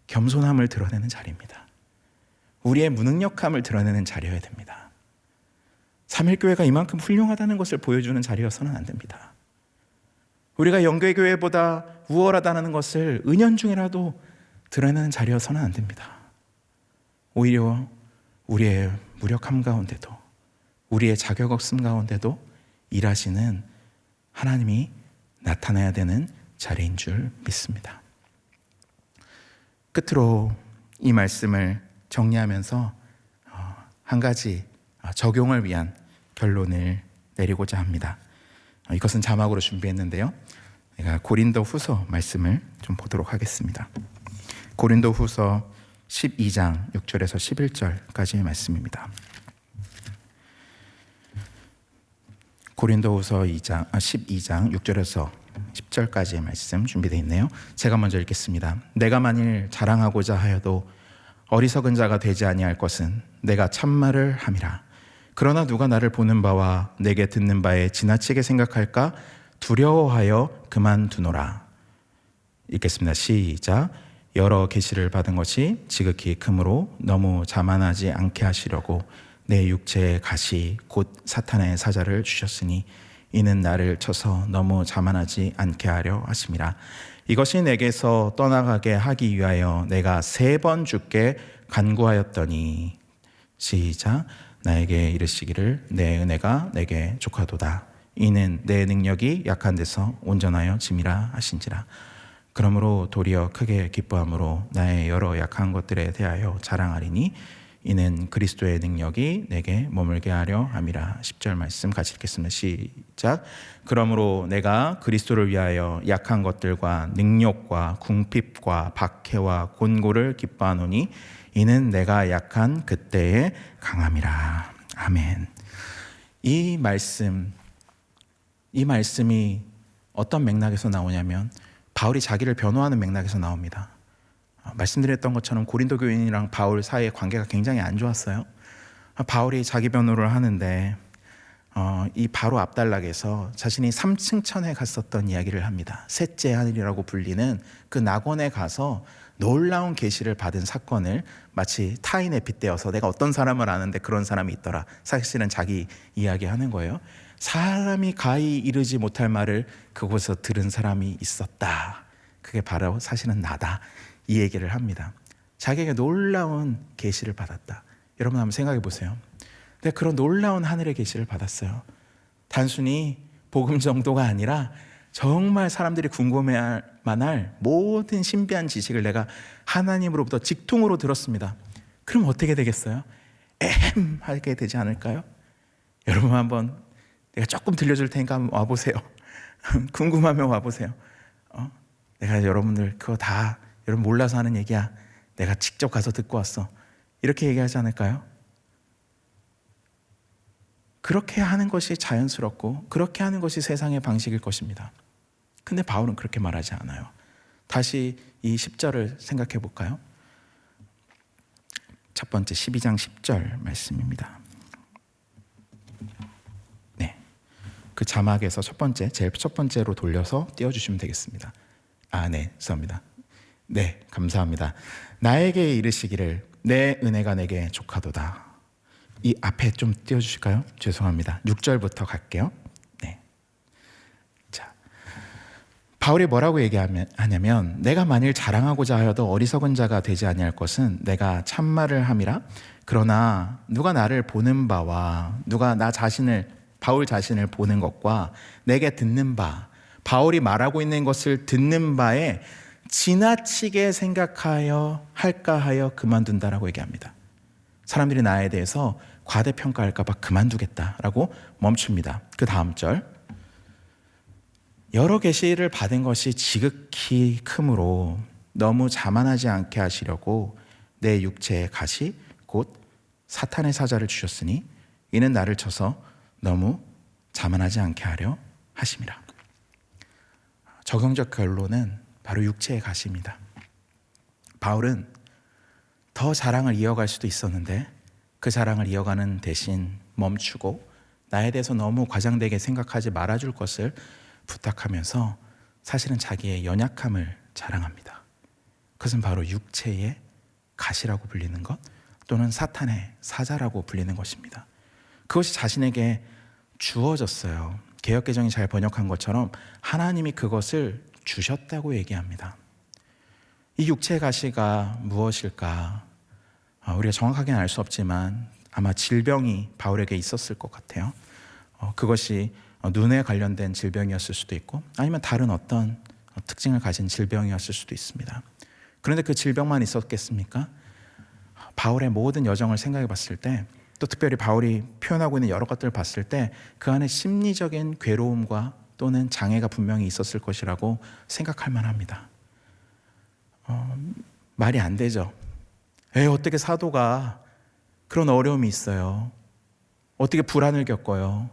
Speaker 1: 겸손함을 드러내는 자리입니다. 우리의 무능력함을 드러내는 자리여야 됩니다. 3일교회가 이만큼 훌륭하다는 것을 보여주는 자리여서는 안 됩니다. 우리가 영계교회보다 우월하다는 것을 은연중이라도 드러내는 자리여서는 안 됩니다. 오히려 우리의 무력함 가운데도, 우리의 자격 없음 가운데도 일하시는 하나님이 나타나야 되는 자리인 줄 믿습니다. 끝으로 이 말씀을 정리하면서 한 가지 적용을 위한 결론을 내리고자 합니다. 이것은 자막으로 준비했는데요. 제가 고린도 후서 말씀을 좀 보도록 하겠습니다. 고린도 후서 12장 6절에서 11절까지의 말씀입니다. 고린도 후서 12장 6절에서 10절까지의 말씀 준비되어 있네요. 제가 먼저 읽겠습니다. 내가 만일 자랑하고자 하여도 어리석은 자가 되지 아니할 것은 내가 참말을 함이라. 그러나 누가 나를 보는 바와 내게 듣는 바에 지나치게 생각할까 두려워하여 그만두노라. 읽겠습니다. 시작. 여러 계시를 받은 것이 지극히 크므로 너무 자만하지 않게 하시려고 내 육체의 가시 곧 사탄의 사자를 주셨으니 이는 나를 쳐서 너무 자만하지 않게 하려 하심이라. 이것이 내게서 떠나가게 하기 위하여 내가 3번 주께 간구하였더니 시작. 나에게 이르시기를 내 은혜가 내게 족하도다. 이는 내 능력이 약한 데서 온전하여 짐이라 하신지라. 그러므로 도리어 크게 기뻐함으로 나의 여러 약한 것들에 대하여 자랑하리니 이는 그리스도의 능력이 내게 머물게 하려 함이라. 10절 말씀 같이 읽겠습니다. 시작. 그러므로 내가 그리스도를 위하여 약한 것들과 능욕과 궁핍과 박해와 곤고를 기뻐하노니 이는 내가 약한 그때의 강함이라. 아멘. 이 말씀이 어떤 맥락에서 나오냐면 바울이 자기를 변호하는 맥락에서 나옵니다. 말씀드렸던 것처럼 고린도 교인이랑 바울 사이의 관계가 굉장히 안 좋았어요. 바울이 자기 변호를 하는데 이 바로 앞단락에서 자신이 3층 천에 갔었던 이야기를 합니다. 셋째 하늘이라고 불리는 그 낙원에 가서 놀라운 계시를 받은 사건을 마치 타인에 빗대어서 내가 어떤 사람을 아는데 그런 사람이 있더라. 사실은 자기 이야기하는 거예요. 사람이 가히 이르지 못할 말을 그곳에서 들은 사람이 있었다. 그게 바로 사실은 나다. 이 얘기를 합니다. 자기에게 놀라운 계시를 받았다. 여러분 한번 생각해 보세요. 근데 그런 놀라운 하늘의 계시를 받았어요. 단순히 복음 정도가 아니라 정말 사람들이 궁금해할 만할 모든 신비한 지식을 내가 하나님으로부터 직통으로 들었습니다. 그럼 어떻게 되겠어요? 하게 되지 않을까요? 여러분 한번 내가 조금 들려줄 테니까 한번 와보세요. 궁금하면 와보세요. 내가 여러분들 그거 다 여러분 몰라서 하는 얘기야. 내가 직접 가서 듣고 왔어. 이렇게 얘기하지 않을까요? 그렇게 하는 것이 자연스럽고 그렇게 하는 것이 세상의 방식일 것입니다. 근데 바울은 그렇게 말하지 않아요. 다시 이 10절을 생각해 볼까요? 첫 번째 12장 10절 말씀입니다. 네, 그 자막에서 제일 첫 번째로 돌려서 띄워주시면 되겠습니다. 네, 죄송합니다. 네, 감사합니다. 나에게 이르시기를 내 은혜가 내게 족하도다. 이 앞에 좀 띄워주실까요? 죄송합니다. 6절부터 갈게요. 네. 자, 바울이 뭐라고 얘기하냐면 내가 만일 자랑하고자 하여도 어리석은 자가 되지 아니할 것은 내가 참말을 함이라. 그러나 누가 나를 보는 바와 누가 나 자신을 바울 자신을 보는 것과 내게 듣는 바, 바울이 말하고 있는 것을 듣는 바에 지나치게 생각하여 할까 하여 그만둔다라고 얘기합니다. 사람들이 나에 대해서 과대평가할까 봐 그만두겠다라고 멈춥니다. 그 다음 절, 여러 계시를 받은 것이 지극히 크므로 너무 자만하지 않게 하시려고 내 육체의 가시 곧 사탄의 사자를 주셨으니 이는 나를 쳐서 너무 자만하지 않게 하려 하심이라. 적용적 결론은 바로 육체의 가시입니다. 바울은 더 자랑을 이어갈 수도 있었는데 그 자랑을 이어가는 대신 멈추고 나에 대해서 너무 과장되게 생각하지 말아줄 것을 부탁하면서 사실은 자기의 연약함을 자랑합니다. 그것은 바로 육체의 가시라고 불리는 것 또는 사탄의 사자라고 불리는 것입니다. 그것이 자신에게 주어졌어요. 개역개정이 잘 번역한 것처럼 하나님이 그것을 주셨다고 얘기합니다. 이 육체의 가시가 무엇일까? 우리가 정확하게는 알 수 없지만 아마 질병이 바울에게 있었을 것 같아요. 그것이 눈에 관련된 질병이었을 수도 있고 아니면 다른 어떤 특징을 가진 질병이었을 수도 있습니다. 그런데 그 질병만 있었겠습니까? 바울의 모든 여정을 생각해 봤을 때 또 특별히 바울이 표현하고 있는 여러 것들을 봤을 때 그 안에 심리적인 괴로움과 또는 장애가 분명히 있었을 것이라고 생각할 만합니다. 말이 안 되죠. 어떻게 사도가 그런 어려움이 있어요? 어떻게 불안을 겪어요?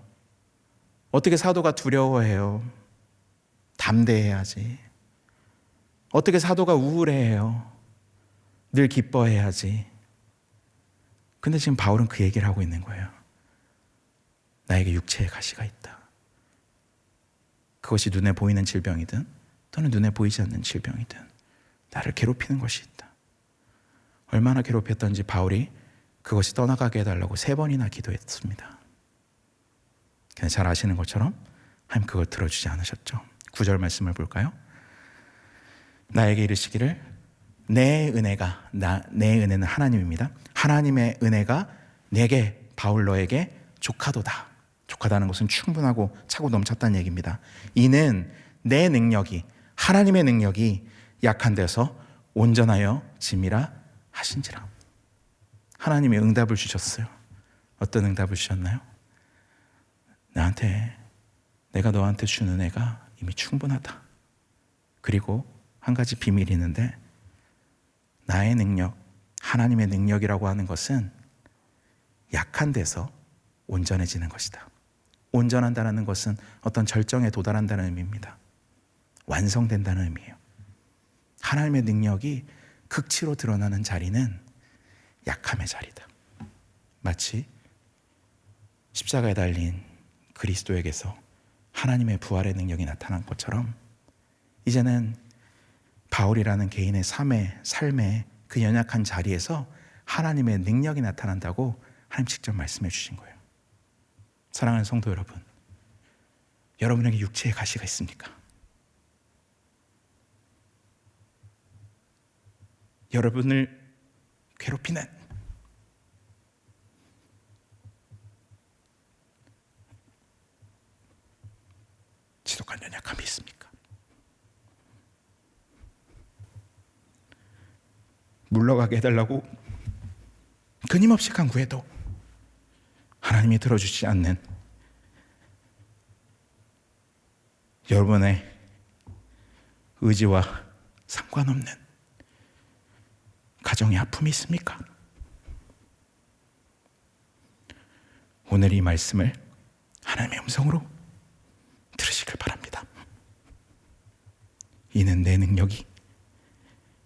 Speaker 1: 어떻게 사도가 두려워해요? 담대해야지. 어떻게 사도가 우울해해요? 늘 기뻐해야지. 근데 지금 바울은 그 얘기를 하고 있는 거예요. 나에게 육체의 가시가 있다. 그것이 눈에 보이는 질병이든 또는 눈에 보이지 않는 질병이든 나를 괴롭히는 것이 있다. 얼마나 괴롭혔던지 바울이 그것이 떠나가게 해달라고 3번이나 기도했습니다. 근데 잘 아시는 것처럼 하나님 그걸 들어주지 않으셨죠. 9절 말씀을 볼까요? 나에게 이르시기를 내 은혜는 하나님입니다. 하나님의 은혜가 내게 바울 너에게 족하도다. 족하다는 것은 충분하고 차고 넘쳤다는 얘기입니다. 이는 내 능력이 하나님의 능력이 약한 데서 온전하여 짐이라 하신지라. 하나님이 응답을 주셨어요. 어떤 응답을 주셨나요? 내가 너한테 준 은혜가 이미 충분하다. 그리고 한 가지 비밀이 있는데 나의 능력, 하나님의 능력이라고 하는 것은 약한 데서 온전해지는 것이다. 온전한다는 것은 어떤 절정에 도달한다는 의미입니다. 완성된다는 의미예요. 하나님의 능력이 극치로 드러나는 자리는 약함의 자리다. 마치 십자가에 달린 그리스도에게서 하나님의 부활의 능력이 나타난 것처럼 이제는 바울이라는 개인의 삶의 그 연약한 자리에서 하나님의 능력이 나타난다고 하나님 직접 말씀해 주신 거예요. 사랑하는 성도 여러분, 여러분에게 육체의 가시가 있습니까? 여러분을 괴롭히는 지독한 연약함이 있습니까? 물러가게 해달라고 끊임없이 간구해도 하나님이 들어주지 않는 여러분의 의지와 상관없는 가정의 아픔이 있습니까? 오늘 이 말씀을 하나님의 음성으로 들으시길 바랍니다. 이는 내 능력이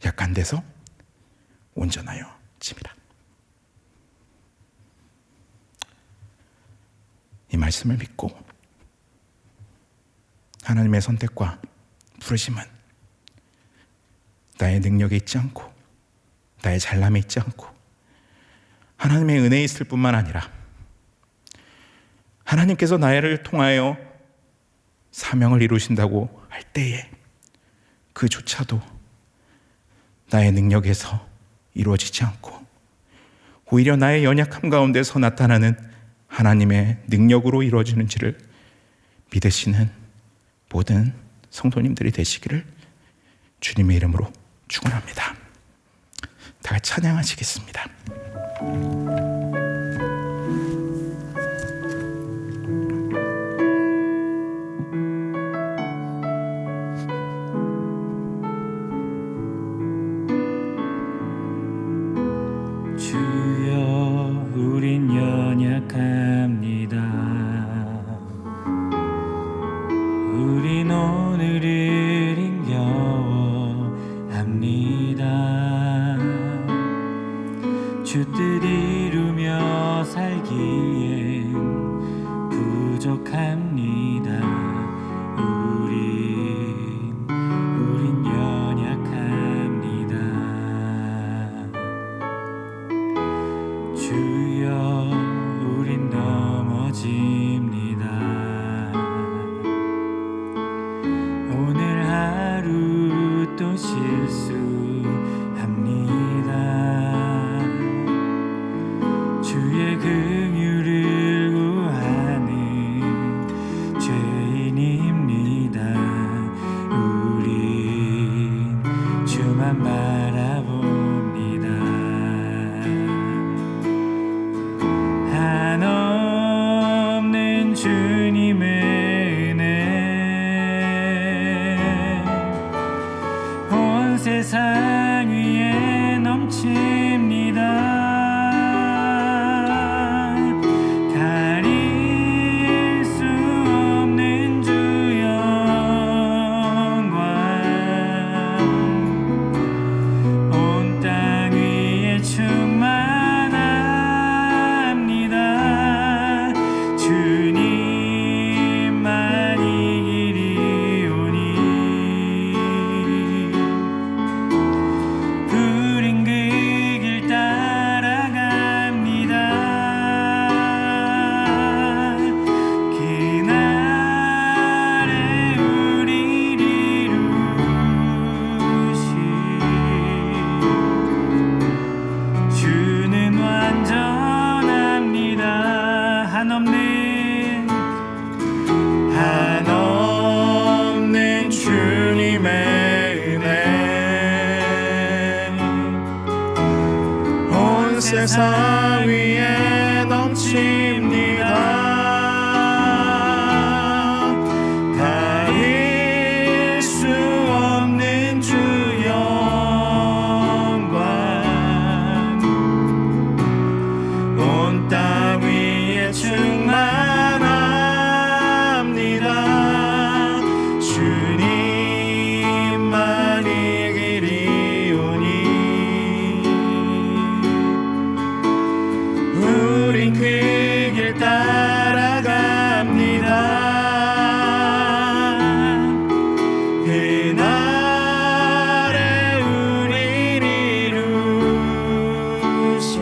Speaker 1: 약한 데서 온전하여 짐이라. 이 말씀을 믿고 하나님의 선택과 부르심은 나의 능력에 있지 않고 나의 잘남에 있지 않고 하나님의 은혜에 있을 뿐만 아니라 하나님께서 나를 통하여 사명을 이루신다고 할 때에 그조차도 나의 능력에서 이루어지지 않고 오히려 나의 연약함 가운데서 나타나는 하나님의 능력으로 이루어지는지를 믿으시는 모든 성도님들이 되시기를 주님의 이름으로 축원합니다. 다 같이 찬양하시겠습니다.
Speaker 2: 주여 우린 연약합니다. 우린 오늘을 힘겨워합니다. 주 뜻 이루며 살기엔 부족합니다. 우린 연약합니다. 주여 우린 넘어집니다. 오늘 하루 또 실수합니다. 주의 긍휼을 구하는 죄인입니다. 우린 주만 바라봅니다. 한없는 주님의 은혜 온 세상 위에 넘칩니다. 가릴 수 없는 주 영광 온 땅 위에 충만합니다. 주님만 이기리오니 우린 그 길 따라갑니다. 그날에 우리를 이루신 주는 완전합니다. 한없는 주님의 은혜 온 세상 위에 넘칩니다. 가릴 수 없는 주 영광 온 땅 위에 충만합니다. 주님만 이기리오니 우린 그 길 따라갑니다. 그날에 우릴 이루신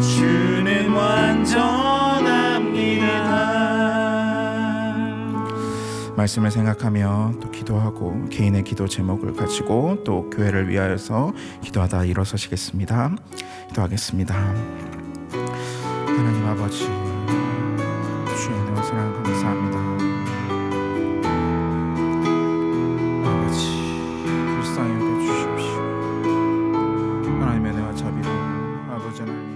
Speaker 2: 주는 완전합니다.
Speaker 1: 말씀을 생각하며 또 기도하고 개인의 기도 제목을 가지고 또 교회를 위하여서 기도하다 일어서시겠습니다. 기도하겠습니다. 하나님 아버지, 주의 은혜와 사랑 감사합니다. 아버지, 불쌍히 여겨주십시오. 하나님의 은혜와 자비로 아버지 하나님